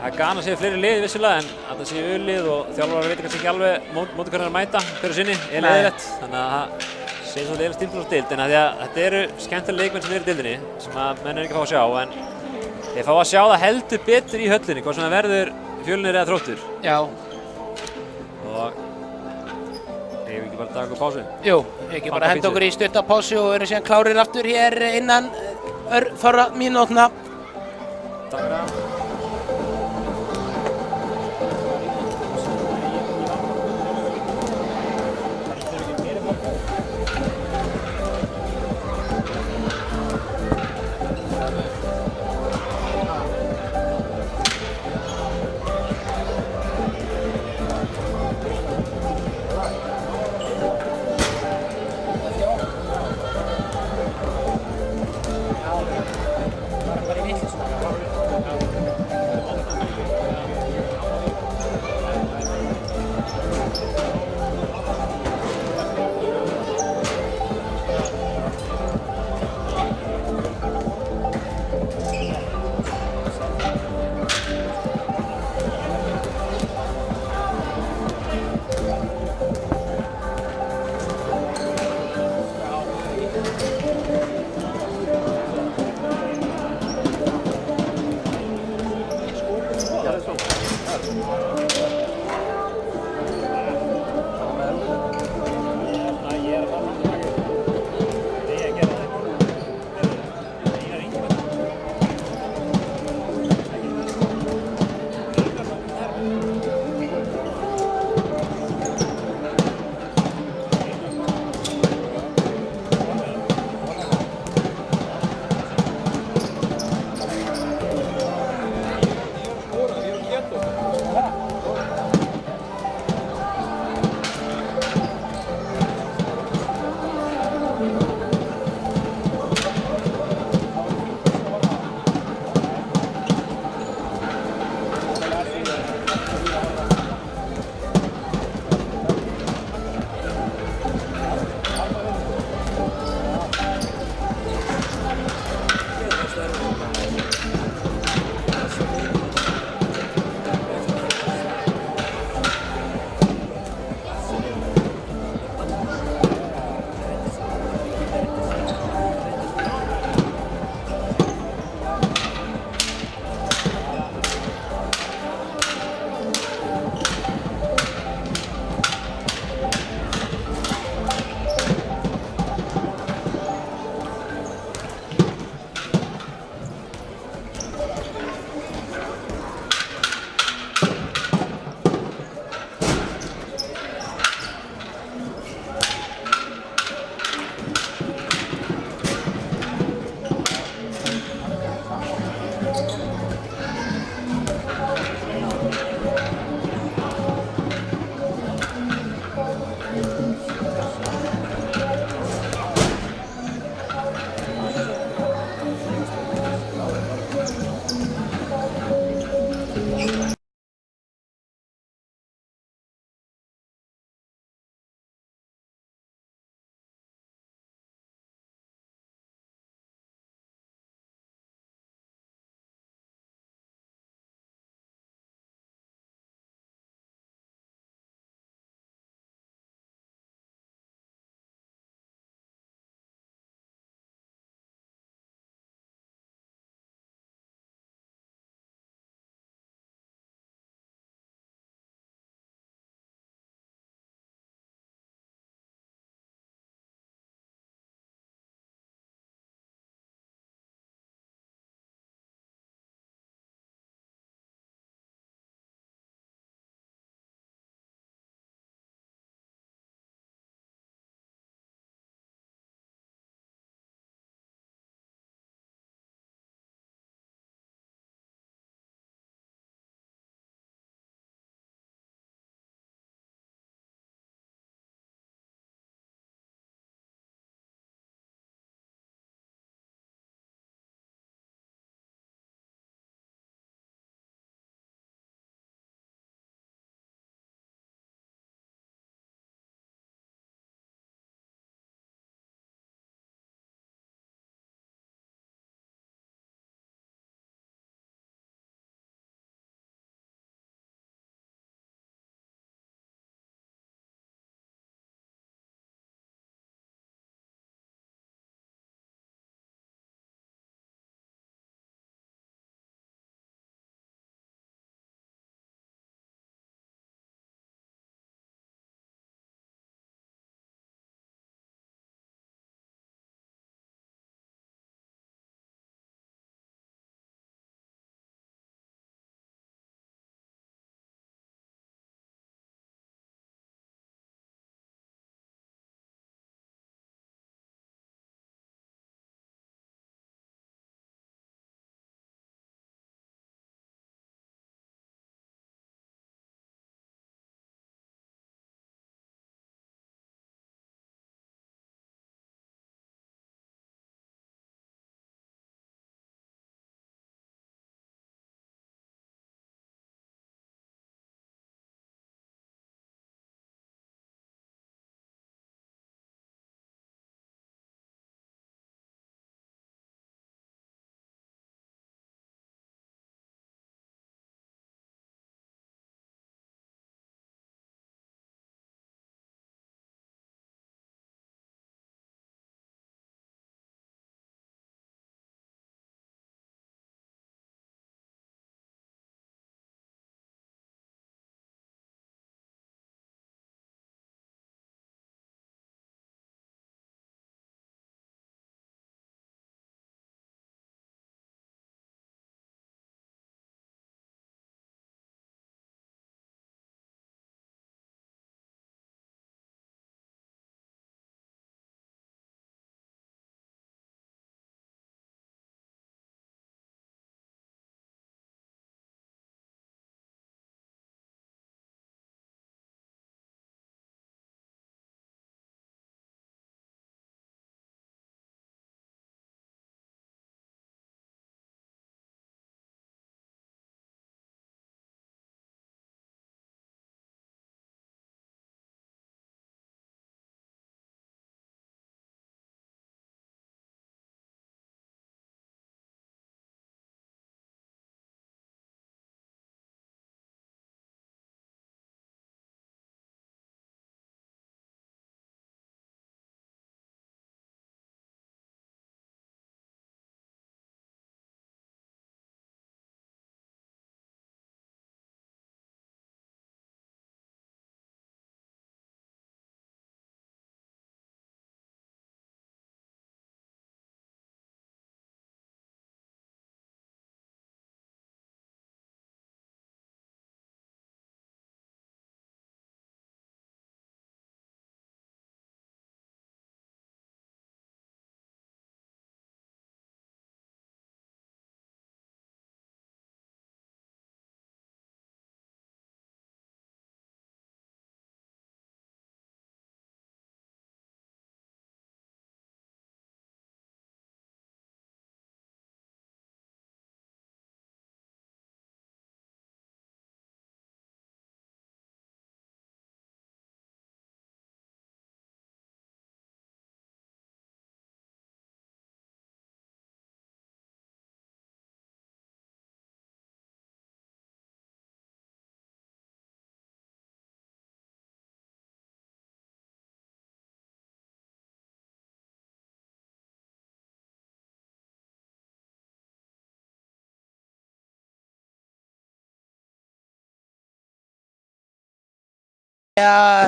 Það er gaman að séu fleiri liði vissulega en að það séu ulið og þjálfarar veit kannski ekki alveg móti hvernig að mæta hverju sinni, er leiðilegt. Þannig að það sé svolítið einu stímpul á deild en þetta eru skemmtilega leikmenn sem eru í deildinni sem að menn ekki að fá að sjá en þeir fá að sjá það heldur betur í höllinni, hvort sem það verður Fjölnir eða Þróttur. Já. Og eigum við ekki bara að taka okkur pásu? Jú, ekki bara henda okkur í stutta pásu og erum síðan klárir aftur hér innan örfárra mínútna. Takk fyrir það.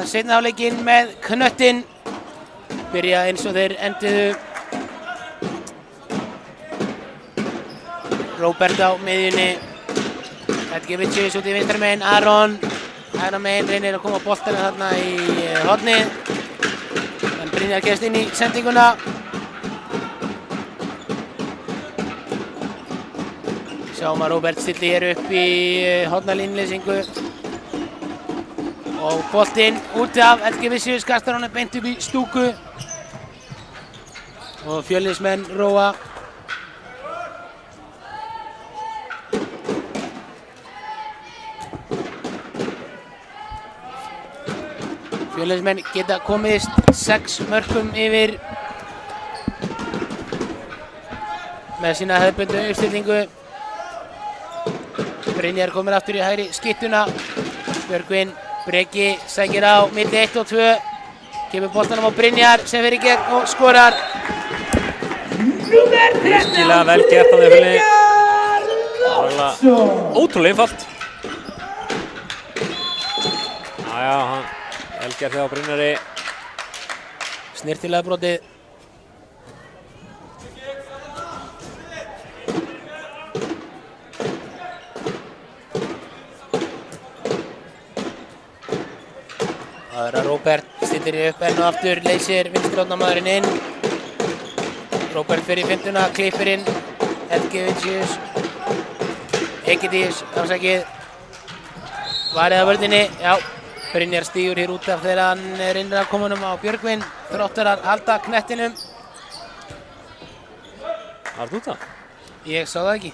Seinni hálfleikinn með knöttinn. Byrja eins og þeir enduðu. Róbert á miðjunni. Edgevicius út í vinstra megin. Aron hægra megin reynir að koma boltanum þarna í hornið. En Brynjar kemst inn í sendinguna. Sjáum að Róbert stilli hér upp í hornalínleysingu. Og boltinn út af Edgevicius kastar honum beint upp í stúku. Og Fjölnismenn róa. Fjölnismenn geta komist 6 mörkum yfir með sína hefðbundnu uppstillingu. Brynjar komur aftur í hægri skyttuna. Björgvin Breki sækir á milli 1 og 2. Kemur boltanum á Brynjar sem fer í gegn og skorar. Virkilega vel gert á því Fjölni. Ótrúlega einfalt. Jájá, hann vel gert hjá Brynjari. Snyrtilega brotið. Það er Róbert stillir upp enn og aftur, leysir vinstri-hornamaðurinn inn. Róbert fer í fintuna, klippir inn. Edgevicius. Egidíus, afsakið. Varið á vörninni, já. Brynjar stígur hér út af þegar hann reynir að koma honum á Björgvin. Þróttar að halda knettinum. Var þú það? Ég sá það ekki.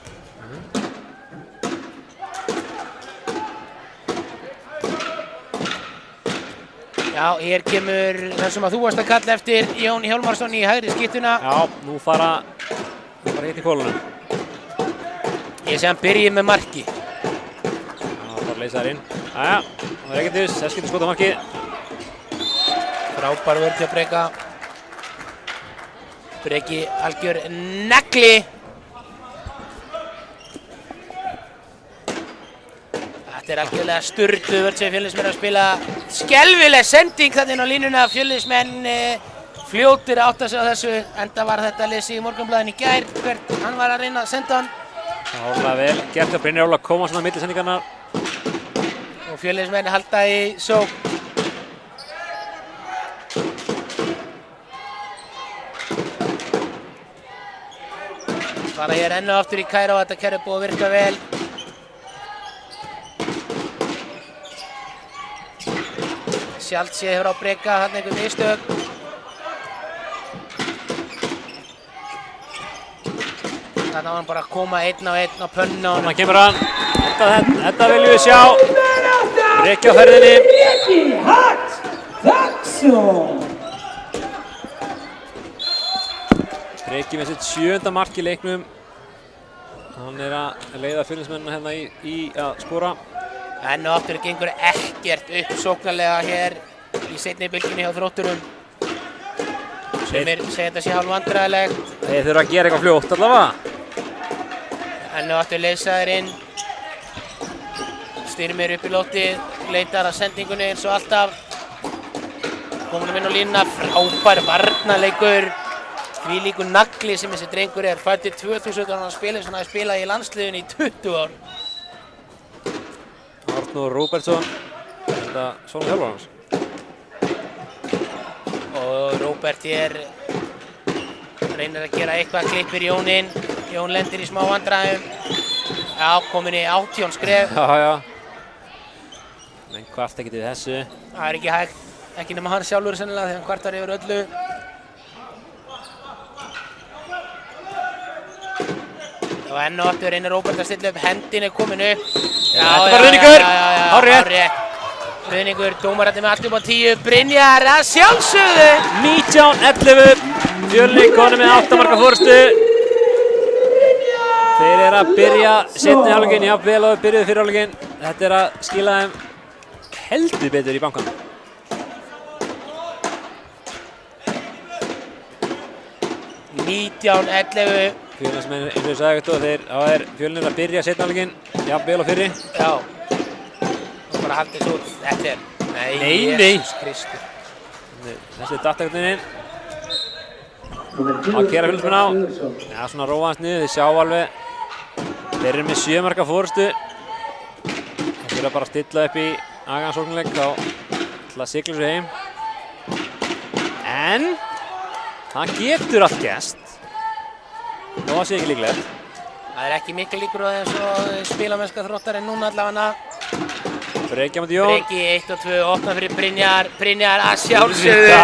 Já, hér kemur það sem að þú varst að kalla eftir Jón Hjálmarsson í hægri skyttuna. Já, nú fara hitt í kólunum. Ég sé hann byrji með marki. Já, bara leysa þær inn. Jæja, það er Egidíus, þess getur skotað markið. Frábær vörn hjá Breka. Breki algjör negli. Þetta er algjörlega sturluð vörn sem Fjölnismenn að spila. Skelfileg sending þarna inn á línuna. Fjölnismenn fljótir að átta sig á þessu. Enda var þetta að lesa í Morgunblaðinu í gær hvert hann var að reyna að senda hann. Hárlega vel gert hjá Brynjar að koma svona á milli sendingarnar. Og Fjölnismenn halda í sókn. Fara hér enn og aftur í Kaíró, þetta kerfi er búið að virka vel. Sjálfsíð hefur á Breka, þarna einhver mistök. Þarna var hann bara að koma einn á pönnuna á honum. Þarna kemur hann. Þetta viljum við sjá. Breki á ferðinni. Breki með sitt 7. mark í leiknum. Hann er að leiða Fjölnismennina hérna í að skora. Enn og aftur gengur ekkert upp sóknarlega hér í seinni bylgjunni hjá Þrótturum. Sumir segja þetta sé hálf vandræðilegt. Þeir þurfa að gera eitthvað fljótt allavega. Enn og aftur leysaður inn. Styrmir upp í loftið, leitar að sendingunni eins og alltaf. Komunum inn á línuna, frábær varnarleikur. Þvílíkur nagli sem þessi drengur er. Fæddur 2000 og hann spilaði svona að spila í landsliðinu í 20 ár. Arnór Róbertsson, þetta svona þjálfar hans. Og Róbert hér reynir að gera eitthvað, klippir Jón inn. Jón lendir í smá vandræðum. Já, komin í 18 skref. Já. Men hvart ekkert í þessu. Það er ekki hægt, ekki nema hann sjálfur sennilega þegar hann kvartar yfir öllu. Og enn og aftur reynir Róbert að stilla upp, hendin er komin upp. Þetta var Ruðningur, hárrétt. Ruðningur, dómararnir með allt upp á 10, Brynjar að sjálfsögðu. 19-11, Fjölni konur með 8 marka fórstu. Þeir eru að byrja seinni hálfleikinn, jafnvel og byrjuðu fyrri hálfleikinn. Þetta er að skila þeim heldur betur í bankann. 19-11. Fjölnismenn, eins og ég sagði ekkert, þá er Fjölnir að byrja seinni hálfleikinn, jafnvel og fyrri. Já, og bara haldið svo út. Þetta Nei. Jesús Kristur. Þessi dattaköndininn. Að gera fylgst með á. Já, svona róa hans niður, þið sjá alveg. Þeir eru með 7 marka fórustu. Það fyrir bara að stilla upp í agansóknarleik þá að sigla sér heim. En það getur allt gerst. Þó það sé ekki líklegt. Það ekki mikil líkur á þessu spilamennska Þróttar en núna allavega. Breki á móti Jón. Breki 1 og 2, opna fyrir Brynjar. Brynjar að sjálfsögðu.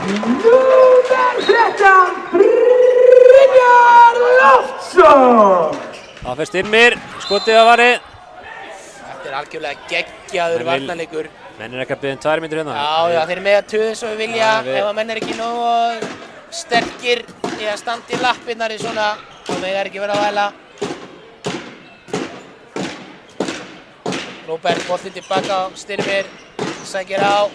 Númer 13, Brynjar Loftsson. Það fyrir Styrmir, skotið að varið. Þetta algjörlega geggjaður varnarleikur. Menn ekki að biðja 2 mínútur hérna. Já, þeir með að tuða svo við vilja. Ef að menn ekki nógu sterkir í að standa í lappirnar í svona, þá með ekki vera að væla. Róbert boltinn tilbaka á Styrmir, sækir á,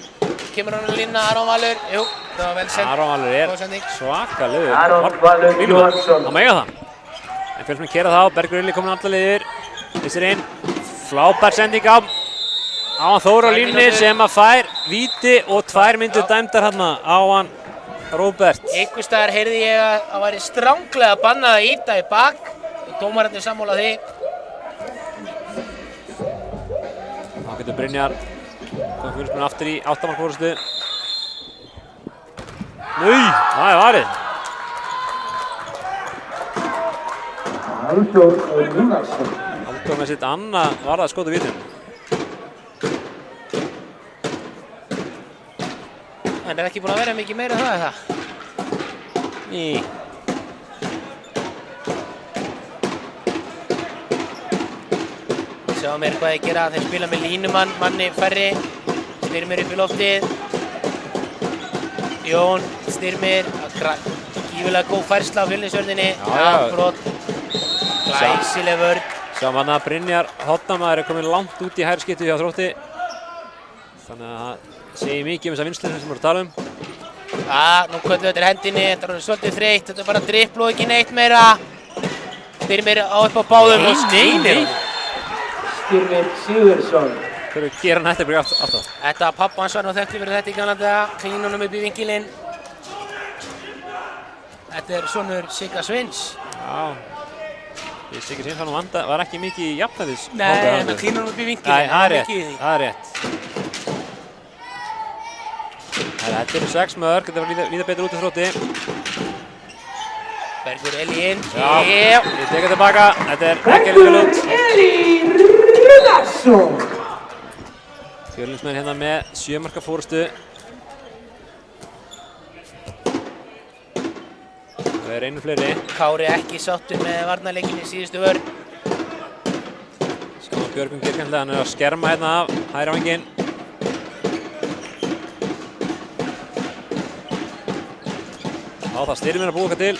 kemur hann að lína Aron Valur. Jú, það var vel send. Aron Valur er svakalegur. Aron Valur Jóhannsson. Það mega það. En fylgst með kera þá, Bergur Illi komin alltaf liður. Þessir inn, flábær sending á hann Þór á línni sem að fær víti og 2 mínútur dæmdar hérna á hann Róbert. Einhvers staðar heyrði ég að það væri stranglega bannað að ýta í bak. Dómararnir sammála því. Þá getur Brynjar komið fylgst með aftur í 8 marka fórustu. Það er varið. Halldór Rúnarsson. Halldór með sitt annað varða skot á vítum. En er ekki búin að vera mikið meira það eða? Ný. Sjáum hvað þeir gera. Þeir spila með línumann, manni færri. Styrmir upp í loftið. Jón, Styrmir. Gífulega góð færsla á Fjölnisvörninni. Brot. Glæsileg vörn. Sjáum hann að Brynjar Hoddamaður er komin langt út í hægri skiptu hjá Þrótti. Þannig að það segir mikið þessa vinnslu sem við erum að tala um. Nú köllum við til hendinni, þetta er svolítið þreytt, þetta er bara dribbl og ekki neitt meira. Styrmir á upp á báðum og snýnir. Styrmir Sigurðsson. Hverju gera hann þetta bara alltaf? Þetta pappa hans var nú þekktur fyrir þetta í gamla daga, klínunum upp í vinkilinn. Þetta er sonur Sigga Sveins. Já. Sigga Sveins var ekki mikið í jafnæðis. Nei, en klínunum upp í vinkilinn. Það er rétt. Þetta eru 6 mörk, þetta var líta betur út í Þrótti. Bergur Eli inn. Já, við tekum tilbaka. Þetta er ekki vel út. Eli Rúnarsson. Fjölnismenn hérna með 7 marka fórustu. Það er einu fleiri. Kári ekki sáttur með varnarleikinni í síðustu vörn. Sjáum að Björgvin Kirkjandlega, hann er að skerma hérna af hægra vænginn. Það Styrmir að búa okkar til.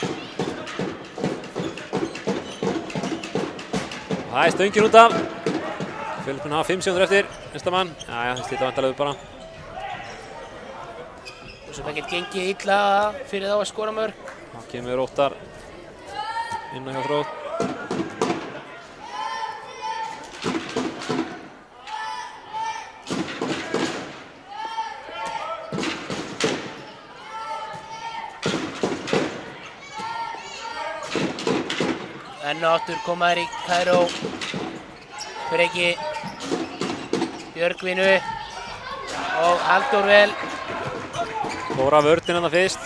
Það er stöngin út af. Fjölnismenn hafa 5 sekúndur eftir. Næsta mann. Jæja, það slíta vantarlega upp bara. Og sem ekkert gengið illa fyrir þá að skora mörk. Það kemur Óttar inn á hjá Þrótt. Enn og aftur koma þær í Kairó. Breki. Björgvin upp. Og Halldór vel. Fór af vörðin hann fyrst.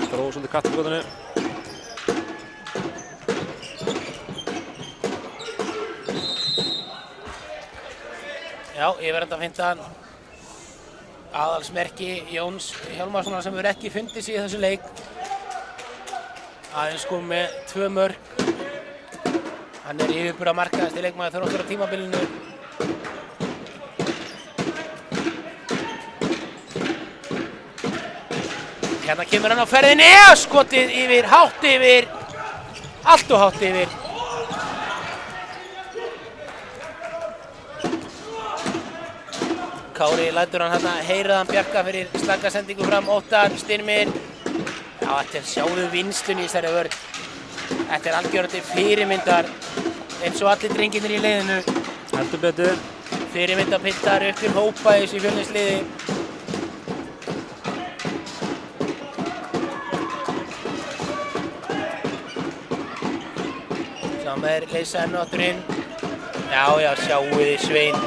Dróð svolítið kattarskotinu. Já, ég verði að finna hann. Aðalsmerki Jóns Hjálmarssonar sem hefur ekki fundið sig í þessu leik. Aðeins kom með 2 mörk. Hann er yfirbúra markaðasti leikmaður Þróttar á tímabilinu. Hérna kemur hann á ferðinni og skotið yfir, hátt yfir, allt og hátt yfir. Kári lætur hann hérna heyraðan bjarga fyrir slaka sendingu fram, Óttar, Styrmir. Já, þetta er sjáðu vinslunni í þessari vörn. Þetta er algjörandi fyrirmyndar eins og allir drengirnir í leiðinu. Heldur betur. fyrirmyndapiltar upp til hópa í þessu Fjölnisliði. Samer leysa ennátturinn. Já, sjáu þið Svein.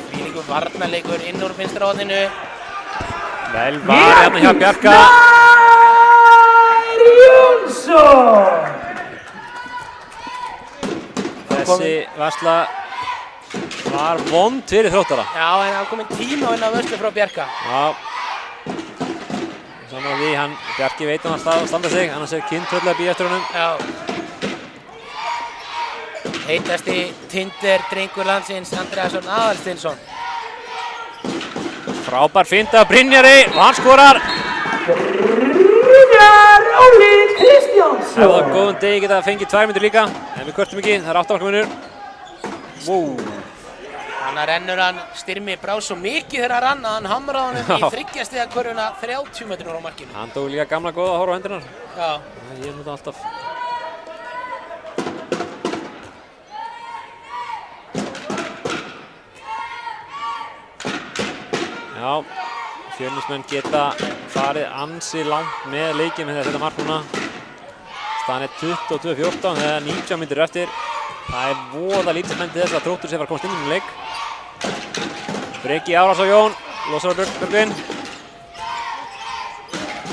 Þvílíkur varnarleikur inn úr vinstra horninu. Vel var hérna hjá Bjarka. Jónsson! Þessi varsla var vond fyrir Þróttara. Já, en það kominn tíma inn á vörslu frá Bjarka. Já. Saman á því, Bjarki veit hann að standa sig, annars kyntröll að býja eftir honum. Já. Heitasti Tinder drengur landsins, Andreasson Aðalsteinsson. Frábær finta af Brynjari og hann skorar. Brynjar Óli Kristjánsson! Ef það er góðum degi geta fengið 2 mínútur líka, en við kvörtum ekki, það er 8 marka munur. Wow. Þannig rennur hann, Styrmi brá svo mikið þegar hann rann að hann hamraði honum í 3 stiga körfuna 30 metrur á markinu. Hann tók líka gamla góða að horfa á hendurnar. Já. Ég nota alltaf. Já, Fjölnismenn geta farið ansi langt með leikinn með þetta mark núna. Staðan er 22-14 þegar 19 mínútur eftir. Það er voða lítið menn til þess að Þróttur sé fara að komast inn í leik. Breki árás á Jón, losar á Björgvin.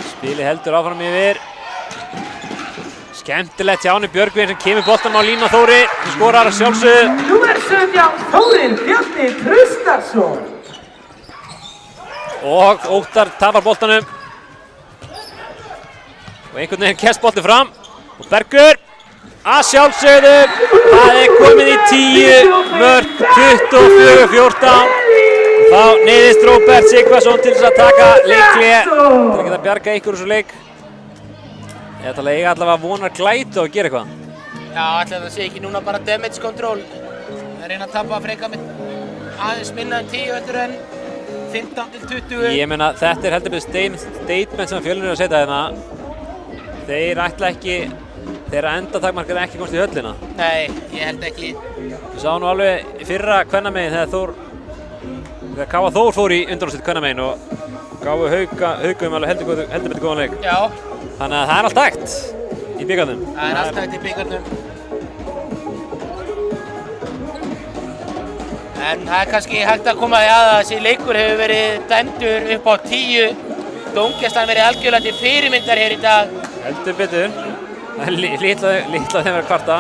Spilið heldur áfram yfir. Skemmtilegt hjá henni Björgvin sem kemur boltanum á línu á Þóri. Hann skorar sjálfsögðu. Númer 17, Þórir Bjarni Traustason. Og Óttar tapar boltanum. Og einhvern veginn kemst boltinn fram. Og Bergur að sjálfsögðu. Það er komið í 10 mörk, 24-14. Og þá neyðist Róbert Sigvarsson til þess að taka leikhlé til að geta bjarga ykkur úr þessu leik. Ég ætla að eiga allavega vonar glætu og gera eitthvað. Já, ætla það sé ekki núna bara damage control. Það reyna að tapa frekar með aðeins minna en 10 heldur en 15-20. Ég meina þetta er heldur betur statement sem Fjölnir er að setja hérna. Þeir ætla ekki, þeirra endatakmarkar ekki komst í höllina. Nei, ég held ekki. Við sáum nú alveg í fyrra kvennamegin þegar Káa Þór fór í undanúrslit kvennamegin og gáfu Haugum alveg heldur betur góðan leik. Já. Þannig að það er allt hægt í bikarnum. Það er allt hægt í bikarnum. En það er kannski hægt að koma því að þessi leikur hefur verið dæmdur upp á 10. Dómgæslan verið algjörlega til fyrirmyndar hér í dag. Heldur betur. Það er litla þeim verið kvarta.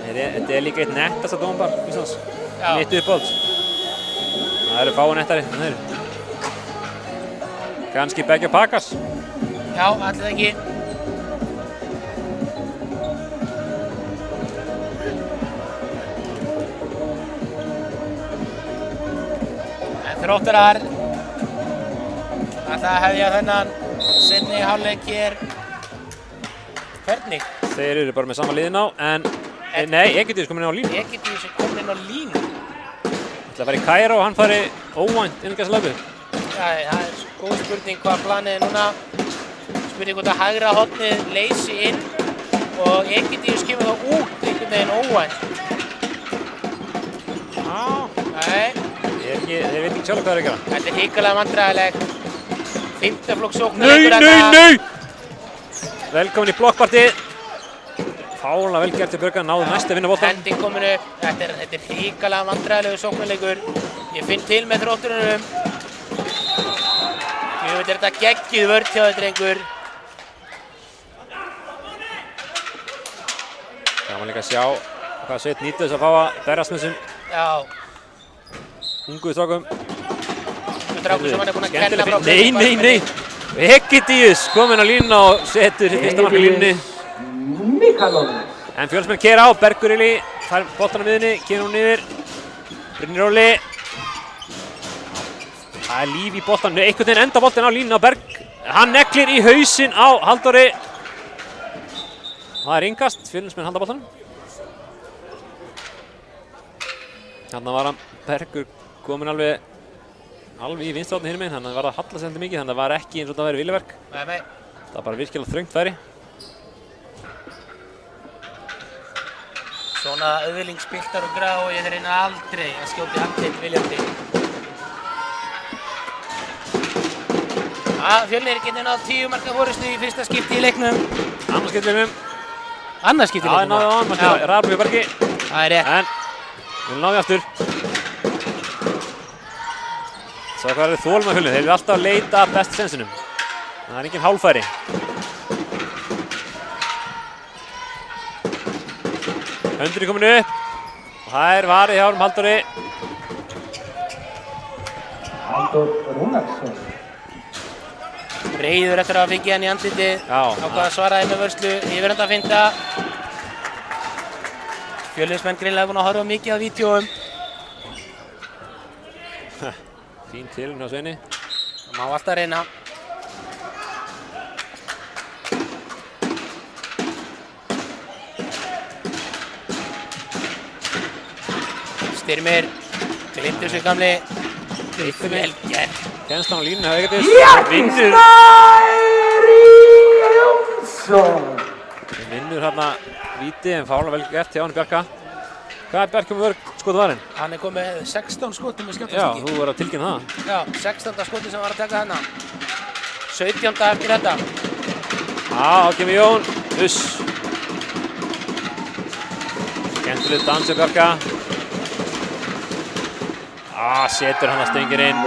Þetta er líka eitt nettasta dómbar Íslands. Mitt uppáhalds. Það eru fáa nettari en þeir. Kannski Beggi og Pakas. Já, allir ekki. Þróttarar ætla að hefja þennan seinni hálfleik hér. Hvernig? Þeir eru bara með sama liðin á, en nei, Egyptius kominn inn á línu. Egyptius er kominn inn á línu. Það ætla að fara í Kaíró og hann fari óvænt inn í þessu löpu. Já, það er góð spurning hvað planið er núna. Spurning hvort að hægra hornið leysi inn og Egyptius kemur þá út einhvern veginn óvænt. Nei. Þeir veit ekki sjálf hvað það er að gera. Þetta er hrikalega vandræðilegt. 5. flokks Nei, sóknarleikur nei, nei! Velkomin í blokkpartið. Fálega vel gert til Björgan, náðu næst að vinna boltann. Hending komin upp. Þetta er hrikalega vandræðilegur sóknarleikur. Ég finn til með Þrótturunum. Ég veit þetta geggjuð vörn hjá þetta drengur. Gaman líka að sjá hvað Sveinn nýtur þess að fá að berjast með þessum Já. ungu strákum. Strákur sem hann er búinn að kenna frá. Nei. Egyptius kominn á línuna og setur fyrsta mark á línunni. En Fjölnismenn keyra á, Bergur Ili fær boltann á miðjunni, kemur hún niður. Brynjar Óli. Það er líf í boltann, einhvern veginn enda boltann á línuna á Berg. Hann neglir í hausinn á Halldóri. Það er innkast, Fjölnismenn halda boltanum. Þarna var hann, Bergur kominn alveg í vinstra hornið hinum megin, þannig að það var að halla sig heldur mikið, þannig að það var ekki eins og það væri viljaverk. Nei. Það var bara virkilega þröngt færi. Svo Svona auðvilingsspiltar og grá og ég reyna aldrei að skjóta í andlit viljandi. Fjölnir getur náð 10 marka forystu í fyrsta skipti í leiknum. Annars skipti í leiknum. Annars skipti í leiknum? Já, náðu á hann, Rafn Bergi. Það er rétt. En, við náðum aftur. Svo hvað er þólum að Fjölnir, þeir eru alltaf að leita að bestu sensinum. Það er engin hálfæri. Höndurinn komin upp. Og það er varið hjá Halldóri. Halldór Rúnarsson. Reiður eftir að fengið hann í andlitið. Ákvað að svaraði með vörslu yfirhanda finta. Fjölnismenn greinilega búin að horfa mikið á vídeóum. Fín tilraun hjá Sveini. Það má alltaf reyna. Styrmir, glimtur sig gamli. Vel gert. Kennst hann á línunni, það er ekkert Bjarki Snær Jónsson. Vinnur hérna víti en fála vel gert hjá hann Bjarka. Hvað er Bjarki með mörg skot varinn? Hann er komið 16 skotum með Já, skjóttastingi. þú verður að tilkynna það. Já, 16. skoti sem var að taka hérna. 17. eftir þetta. Já, þá kemur Jón. Uss. Skemmtilegt dans hjá Bjarka. Setur hann að stöngin inn.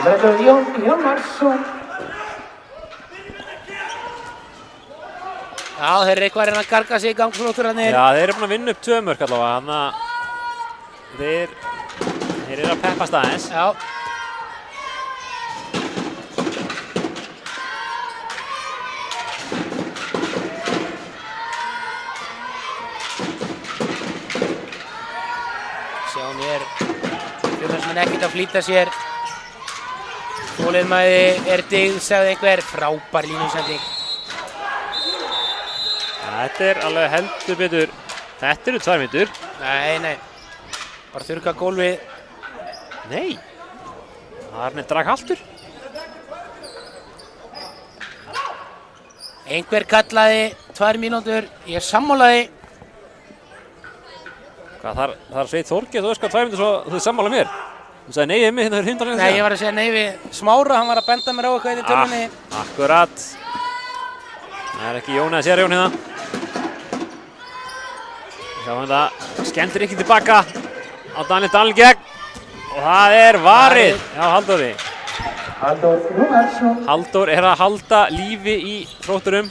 Jón Jónarsson. Já, þeir eru eitthvað að reyna að garga sig í gangsflótturarnir. Já, þeir eru búin að vinna upp 2 mörk allavega, þannig að þeir eru að peppast aðeins. Já. Sjáum hér, Fjölnismenn ekkert að flýta sér. Þolinmæði er dyggð, sagði einhver. Frábær línusending. Þetta er alveg heldur betur. Þetta eru 2 mínútur. Nei. Bara þurrka gólfið. Nei. Það er neitt draghaltur. Einhver kallaði 2 mínútur. Ég sammálaði. Hvað þar Sveit Þorgeir, þú veist hvað 2 mínútur svo þú sammála mér. Þú sagði nei mig hérna fyrir 100 Nei, ég var að segja nei við Smára. Hann var að benda mér á eitthvað í tölunni. Akkurat. Það er ekki Jón eða Sérjón hérna. Sjáum þetta, skemmtir ekki tilbaka á Daniel gegn og það er varið hjá Halldóri. Halldór Rúnarsson. Halldór er að halda lífi í Þrótturum.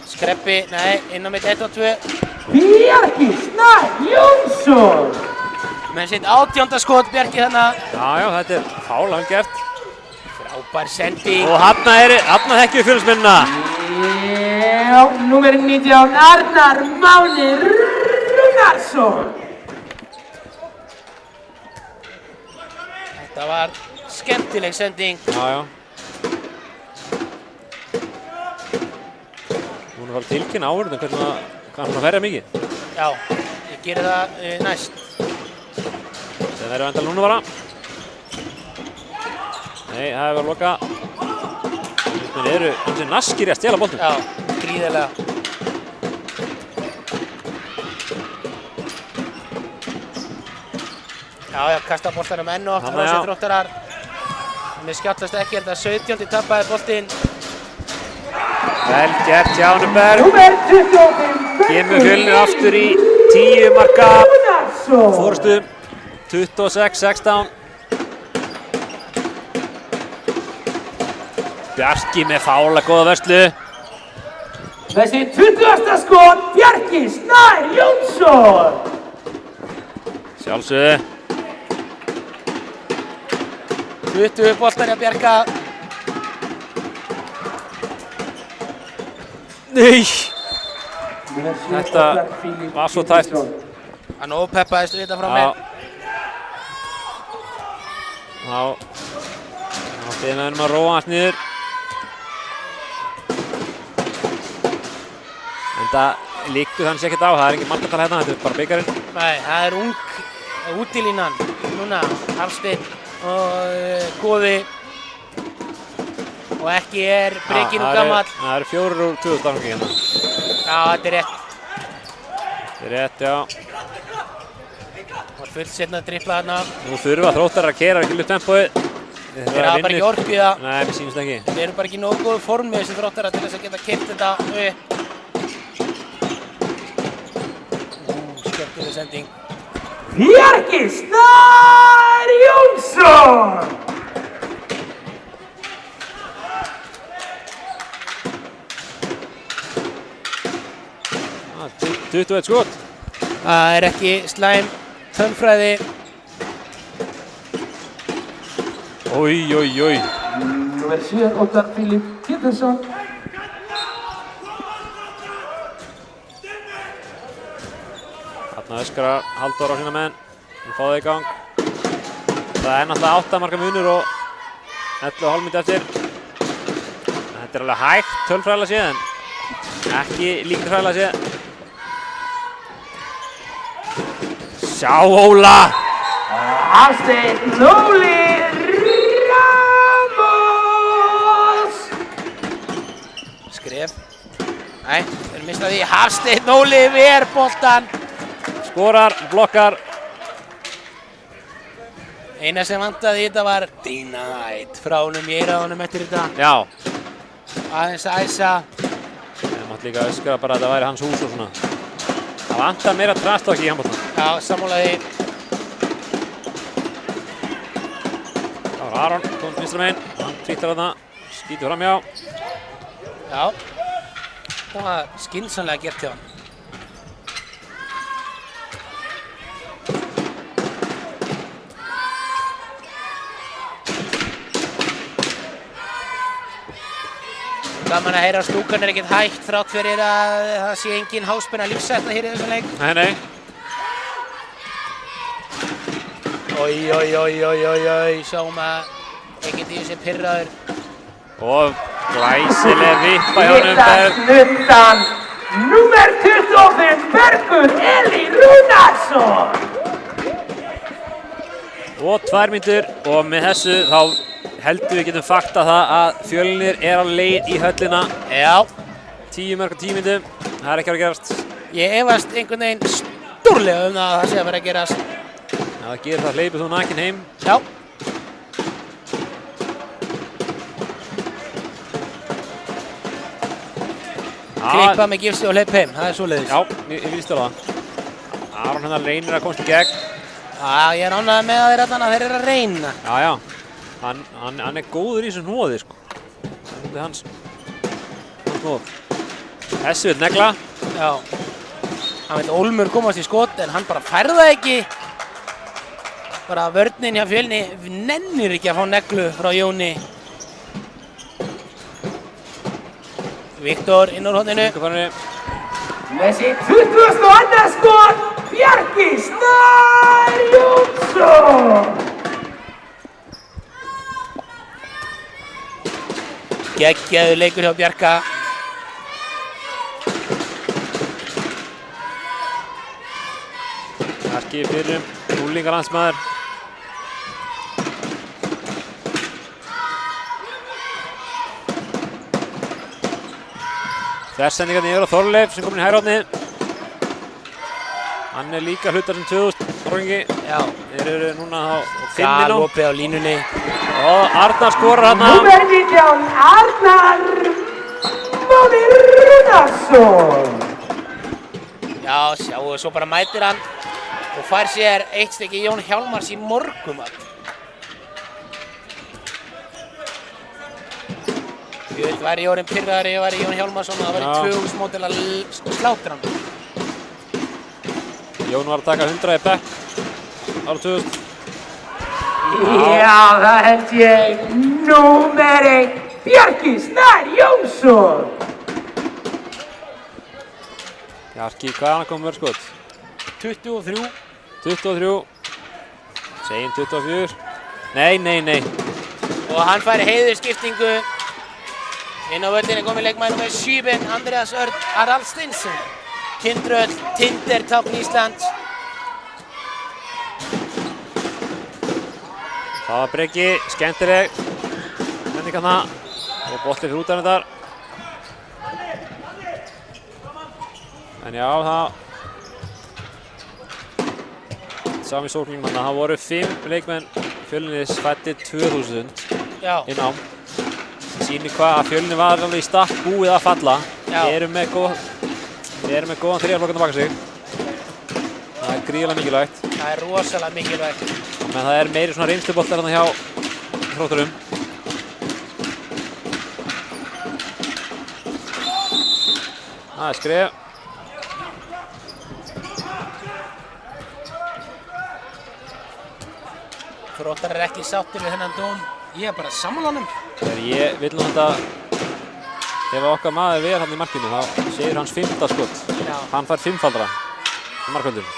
Skreppi, nei, inn á mitt 1 og 2. Bjarki Snær Jónsson. Með sitt 18. skot Bjarki þarna. Já, þetta er fála vel gert. Frábær sending. Og þarna þekkjum við Fjölnismennina. Já, númer 19, Arnar Máni Rúnarsson. Þetta var skemmtileg sending. Já. Hún var tilkynna áhverjum hvernig hann að ferja mikið. Já, ég geri það næst. Það verður endal núna bara. Nei, það hefur verið að loka. Fjölnismenn eru hansi naskir í að stela boltum. Já, gríðarlega. Já, kasta boltanum enn og aftur frá sér Þróttarar. Mér skjáttast ekki, þetta 17. tapaði boltinn. Vel gert hjá Berg. Númer 25. Kemur Fjölnir aftur í 10 marka forystu. 26-16. Bjarki með fála, góða vörslu. Þessi 20. skot, Bjarki Snær Jónsson. Sjálfsögðu. 20 boltar hjá Bjarka. Nei. Þetta var svo tæft. Hann ópeppaðist við þetta frá mér. Já. Þegar við erum að róa hans niður. En það líktu þannig ekkert á, það er engin markatala hérna, þetta er bara bikarinn. Nei, það er ung útilínan núna, Hafsteinn og Góði. Og ekki er Breki nú gamall. Það eru 4 úr 2000 árangi hérna. Já, þetta er rétt. Þetta er rétt, já. fullt setna að drippla þarna. Nú þurfa Þróttarar að keyra ekki upp tempóið. Þeir hafa bara ekki orku í það. Nei, mér sýnist ekki. Þeir eru bara ekki nógu góðu formi þessi Þróttarar til þess að geta keyrt þetta upp. Skemmtileg sending. Bjarki Snær Jónsson! 21 skot. Það ekki slæm tölfræði. Oj. Númer 7, Óttar Filip Pétursson. Þarna öskrar Halldór á sína menn. Hann fá það í gang. Það náttúrulega 8 marka munur og 11,5 mínútur eftir. Þetta alveg hægt tölfræðilega séð en ekki líknarfræðilega séð. Sjá Óla! Hafsteinn Óli Ramos! Skref. Nei, þeir mista því. Hafsteinn Óli ver boltan. Skorar, blokkar. Eina sem vantaði í þetta var denied frá honum í eyrað eftir þetta. Já. Aðeins að æsa. Það mátt líka öskra bara að þetta væri hans hús og svona. Það vantar meira trastokk í handboltanum. Já, sammálaði. Það var Aron, kom vinstra megin. Hann tvittar þarna, skýtur framhjá. Já. Það var skynsamlega gert hjá hann. Gaman að heyra að stúkan ekkert hægt þrátt fyrir að það sé engin háspenna lífsætna hér í þessum leik. Nei. Oj, sjáum að ekkert í þessi pirraður. Og glæsileg vippa hjá honum. Niklas Nuttan, númer 25, Bergur Eli Rúnarsson. Og 2 mínútur og með þessu þá heldur við getum fakta það að Fjölnir á leið í höllina. Já. 10 mörg á 10 mínútum. Það ekki að gerast. Ég efast einhvern veginn stórlega það að það sé að vera að gerast. Ef það gerir það hleypur þú nakinn heim. Já. Klippa með gifsi og hleyp heim, það svoleiðis. Já, ég víst á það. Aron hennar reynir að komast í gegn. Já, ég ánægður með þeir að þeir eru að reyna. Já. Hann góður í þessum hnoði, sko. Það er hans hnoð. Þessi vil negla. Já. Hann vil Olmur komast í skot en hann bara fær það ekki. Bara vörnin hjá Fjölni nennir ekki að fá neglu frá Jóni. Viktor inn úr horninu. Með sitt 22. skot, Bjarki Snær Jónsson. Geggjaður leikur hjá Bjarka. Bjarki fyrrum, úlingalandsmaður. Þversendingarnir yfir á Þorleif sem komin í hægri hornið. Hann líka hlutar sem 2000 orðingi. Já. Þeir eru núna á 5 inn á. Galopið á línunni. Og Arnar skorar hann. Númer 19, Arnar Máni Rúnarsson. Já, sjáu, svo bara mætir hann og fær sér eitt stykki Jón Hjálmars í morgumat. Ég veit, væri ég orðinn pirraður ef ég væri Jón Hjálmarsson og það væri 2000 mót til að slátra hann. Jón var að taka 100 í bekk ára 2000. Já, það held ég númer 1, Bjarki Snær Jónsson. Bjarki, hvað er hann að koma mörg skot? 23. 23. Segjum 24. Nei. Og hann fær heiðurskiptingu. Inn á völlin komið leikmaður með 7, Andreas Örn Aralstinsen. Tindröll, Tindertákn Íslands. Það var Breki, skemmtileg sending þarna og boltinn fyrir út af þetta. En já, það sáum í sókningum þarna, það voru 5 leikmenn Fjölnis fæddir 2000 Já. inn á. Sýnir hvað að Fjölnir var alveg í stakk búið að falla. Við erum með góðan þriðjaflokk að baka sig. Það er gríðarlega mikilvægt. Það er rosalega mikilvægt. Men það er meiri svona reynsluboltar hérna hjá Þrótturum. Það er skref. Þróttar er ekki sáttir við þennan dóm. Ég er bara sammála honum. Ég vil nú þetta, ef okkar maður ver hann í markinu, þá séur hans 5. skot. Já. Hann fær 5-faldra á markvöldum.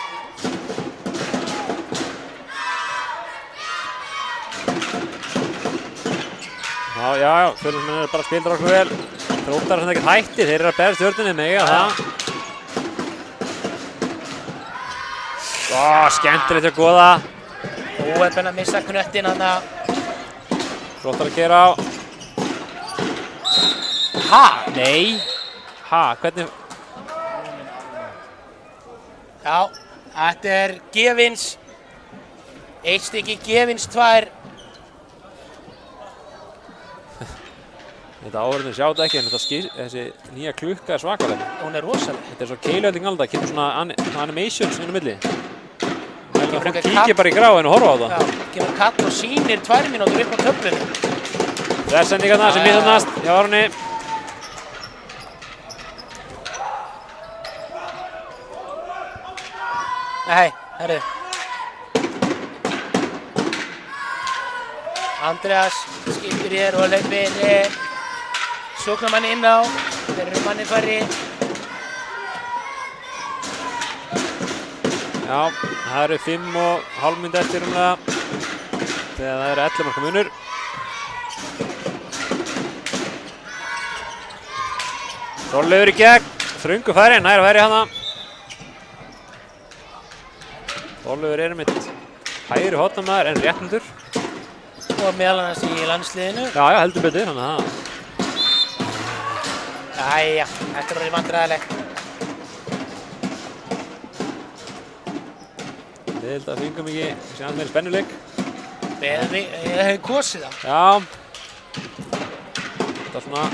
Já, Fjölnismenn eru bara að spila okkur vel. Þróttar sem ekkert hættir, þeir eru að berja stjörnunni með það. Skemmtilegt að goða. Óheppinn að missa knöttin þarna. Þróttar að gera á. Nei. Hvernig? Já, þetta er gefins. 1 stykki gefins 2. Þetta áhverjum sjá þetta ekki, en þessi nýja klukka er svakaleg. Hún er rosaleg. Þetta er svo keilölding alltaf, kemur svona animations inn á milli. Fólk kíkir bara í gráin og horfa á það. Já, kemur kall og sýnir 2 mínútur upp á töflunum. Það er sendingarna sem misannast hjá Árni. Nei, herru. Andreas skiptir hér og leipir sóknarmanni inn á. Þeir eru manni færri. Já, það eru 5,5 mínútur eftir það. Þegar það eru 11 marka munur. Þorleifur í gegn, þröngu færi, nær að færi hana. Þorleifur er mitt hægri hotnamaður en réttundur. Og meðal annars í landsliðinu. Já, heldur betur, þannig að það. Jæja, þetta er orðið vandræðilegt. Við held að fengum ekki sem meiri spennuleik. Ég hef kosið það. Já. Þetta er svona.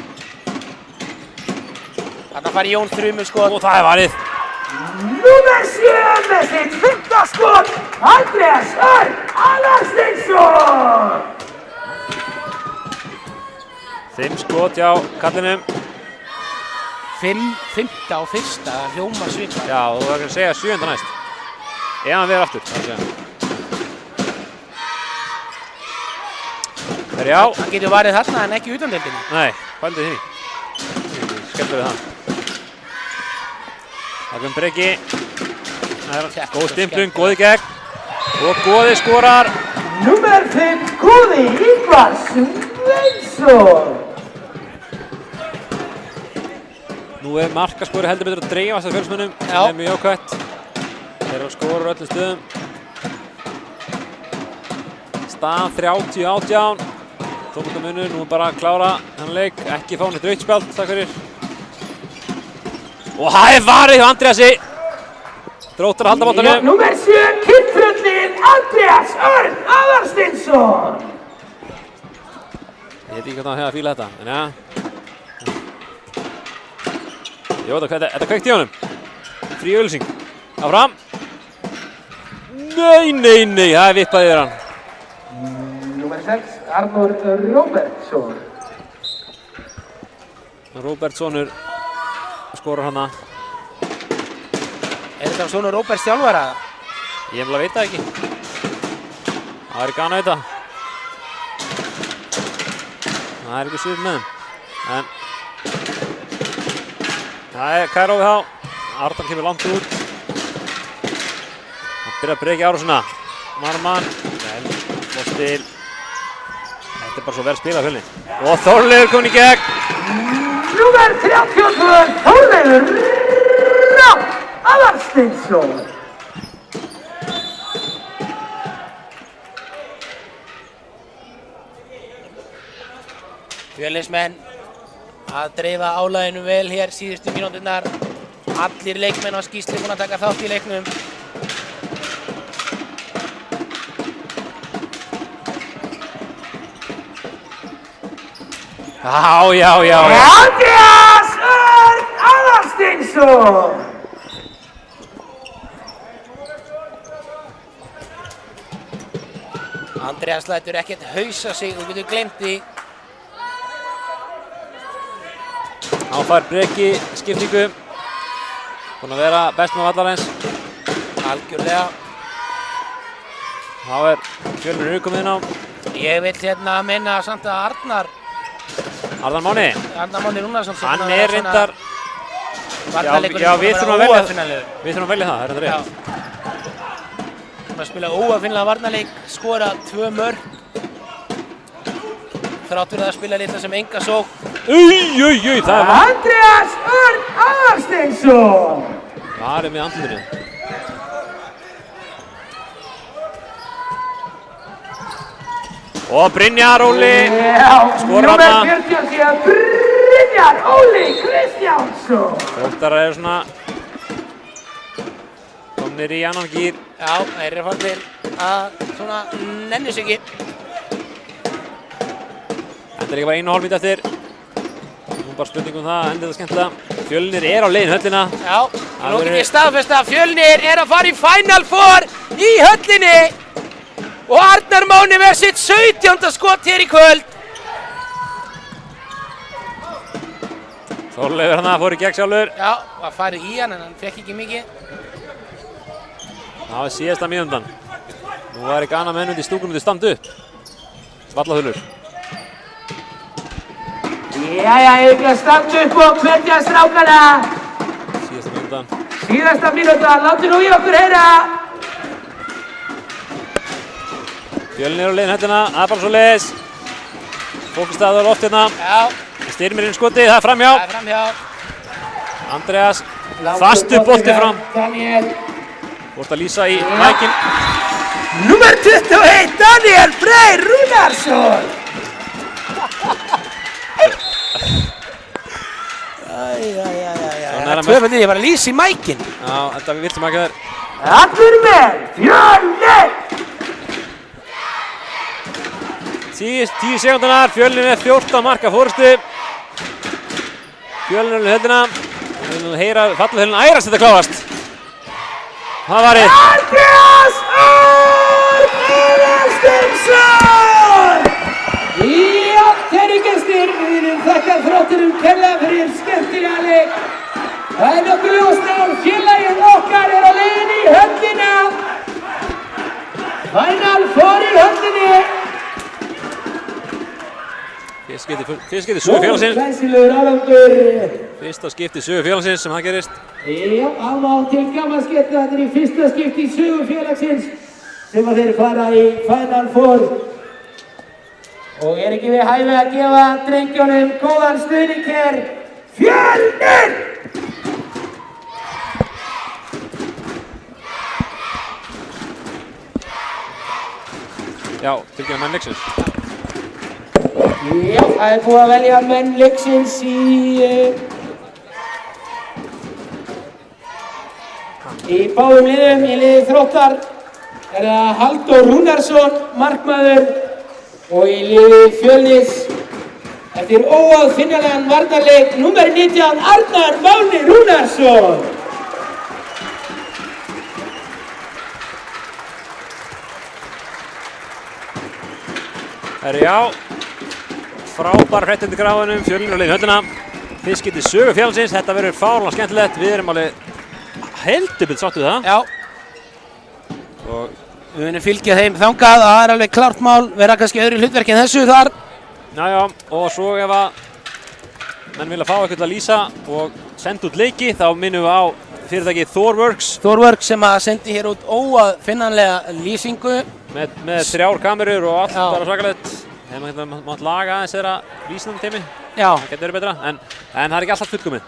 Þarna fær Jón þrumuskot. Og það er varið. Númer 7 með sitt 5. skot, Andreas Örn Aðalsteinsson! 5 skot hjá kallinum. 5. og 1. hljómar svipað. Já, og þú verður að segja 7. næst. Ef hann verður aftur, það er að segja. Já. Hann getur varið þarna en ekki utandeildinni. Nei, pældu því. Skemmtilega við það. Það kom Breki. Góð stimplung, góði gegn. Og Góði skorar. Númer 5, Góði Ingvar Sveinsson! Nú er markaskori heldur betur að dreifast af Fjölnismönnum. Já. Það er mjög jákvætt. Þeir eru að skora úr öllum stöðum. Stað 30-18. 12 munur, nú bara að klára þennan leik. Ekki fá neitt rautt spjald, takk fyrir. Og það er varið hjá Andreasi. Þróttar að halda boltanum. Númer 7, Kyntröllin Andreas Örn Aðalsteinsson! Ég veit ekki hvað það hefði að fíla þetta, en ja. Jó, þetta kveikt í honum. Frí auglýsing. Áfram. Nei, það er vippað yfir hann. Númer 6, Arnór Róbertsson. Róbertssonur skorar hana. Er þetta svona Róberts þjálfara? Ég veit það ekki. Það er gaman að vita. Það er ekki svip með þeim. En það er Kæró við þá. Ardan kemur langt út. Það byrjar að breyka árásina. Marman. Vel. Lostil. Þetta er bara svo vel spilað Fjölni. Og Þorleifur komin í gegn. Númer 32, Þorleifur Rafn Aðalsteinsson. Fjölnismenn að dreifa álaginu vel hér síðustu mínúturnar. Allir leikmenn á skýsli búin að taka þátt í leiknum. Já. Andreas Örn Aðalsteinsson. Andreas lætur ekkert hausa sig, þú getur glemt því. Hann fær Breki skiptingu. Búinn að vera bestum af vallarins. Algjörlega. Þá Fjölnir komið inn á. Ég vil hérna minna samt að Arnar Máni. Arnar Máni Rúnarsson sem Hann reyndar. varnarleikurinn Já, sem við búinn þurfum að að vera velja óaðfinnanlegur. Við þurfum að velja það, þetta rétt. Búinn að spila óaðfinnanlega varnarleik, skora 2 mörk. Þrátt fyrir að spila litla sem enga sókn. Það var Andreas Örn Aðalsteinsson. varið með andlutinu. Og Brynjar Óli skorar Númer hana. 47, Brynjar Óli Kristjánsson. Þróttarar svona komnir í annan gír. Já, þeir farnir að svona nenni sig ekki. Þetta líka bara 1,5 mínútur eftir. Nú bara spurning það, endur það skemmtilega. Fjölnir á leiðin höllina. Já, nú get ég staðfesta að Fjölnir að fara í Final Four í höllinni. Og Arnar Máni með sitt 17. skot hér í kvöld. Þorleifur hann fór í gegn sjálfur. Já, var farið í hann en hann fekk ekki mikið. Það var síðasta mínútan. Nú var ekki annað menn undir stúkunum til stand upp. Vallahullur. Jæja, ekki að standa upp og hvetja strákana. Síðasta mínútan. Síðasta mínúta, láttu nú í okkur heyra. Fjölnir á leiðin höllina, það bara svo leiðis. Fókustaður oft hérna. Já, Styrmir inn skoti, það framhjá. það framhjá. Andreas, fastu bolti fram. Daniel. Vorst að lýsa í mækin. Númer 21, Daniel Freyr Rúnarsson. Tvöfaldið, ég var að lýsa í mækinn. Já, þetta virtum ekki þær. Allir með Fjölnir. 10 sekundunar, Fjölnir með 14 marka fórustu. Fjölnir á höllina. Við viljum heyra Vallahullin ærast þetta klárast. Það var eitt. Andreas Örn Aðalsteinsson. Já, kæri gestir, við viljum þakka þrótturum kærlega fyrir skemmtilega leik. Það nokkuð ljóst að félagið okkar á leiðinni í höllina. Final Four í höllinni. Fyrst skipti sögu félagsins. Glæsilegur árangur. Fyrsta skipti sögu félagsins sem það gerist. Já, alveg til gamans geta þetta í fyrsta skipti í sögu félagsins sem að þeir fara í Final Four. Og ekki við hæfi að gefa drengjónum góðan stuðning hér. Fjölnir! Já, tilkynna menn leiksins. Já, það búið að velja menn leiksins í báðum liðum. Í liði Þróttar það Halldór Rúnarsson, markmaður, og í liði Fjölnis eftir óaðfinnanlegan varnarleik númer 19 Arnar Máni Rúnarsson. Já, frábær hrettindi gráðunum, Fjölnir á leiðin höllina. Fyrst skipti sögu félagsins, þetta verður fárlega skemmtilegt. Við erum alveg heldur byrð sátt við það. Já. Og við munum fylgja þeim þangað, það er alveg klárt mál, vera kannski öðru hlutverki en þessu þar. Já, og svo ef að menn vilja fá eitthvað að lýsa og senda út leiki, þá minnum við á fyrirtækið Thorworks. Thorworks sem að sendi hér út óaðfinnanlega lýsingu. Með 3 kamerur og allt bara svakalegt. Þegar maður mátt laga aðeins þeirra lýsinum teimi. Já. Það getur verið betra, en það er ekki alltaf fullkomið.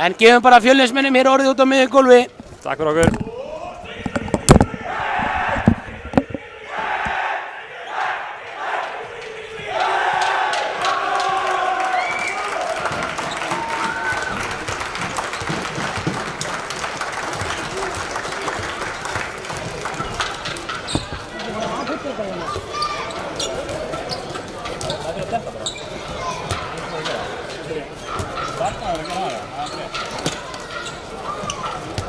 En gefum bara Fjölnismönnum hér orðið út á miðju gólfi. Takk fyrir okkur.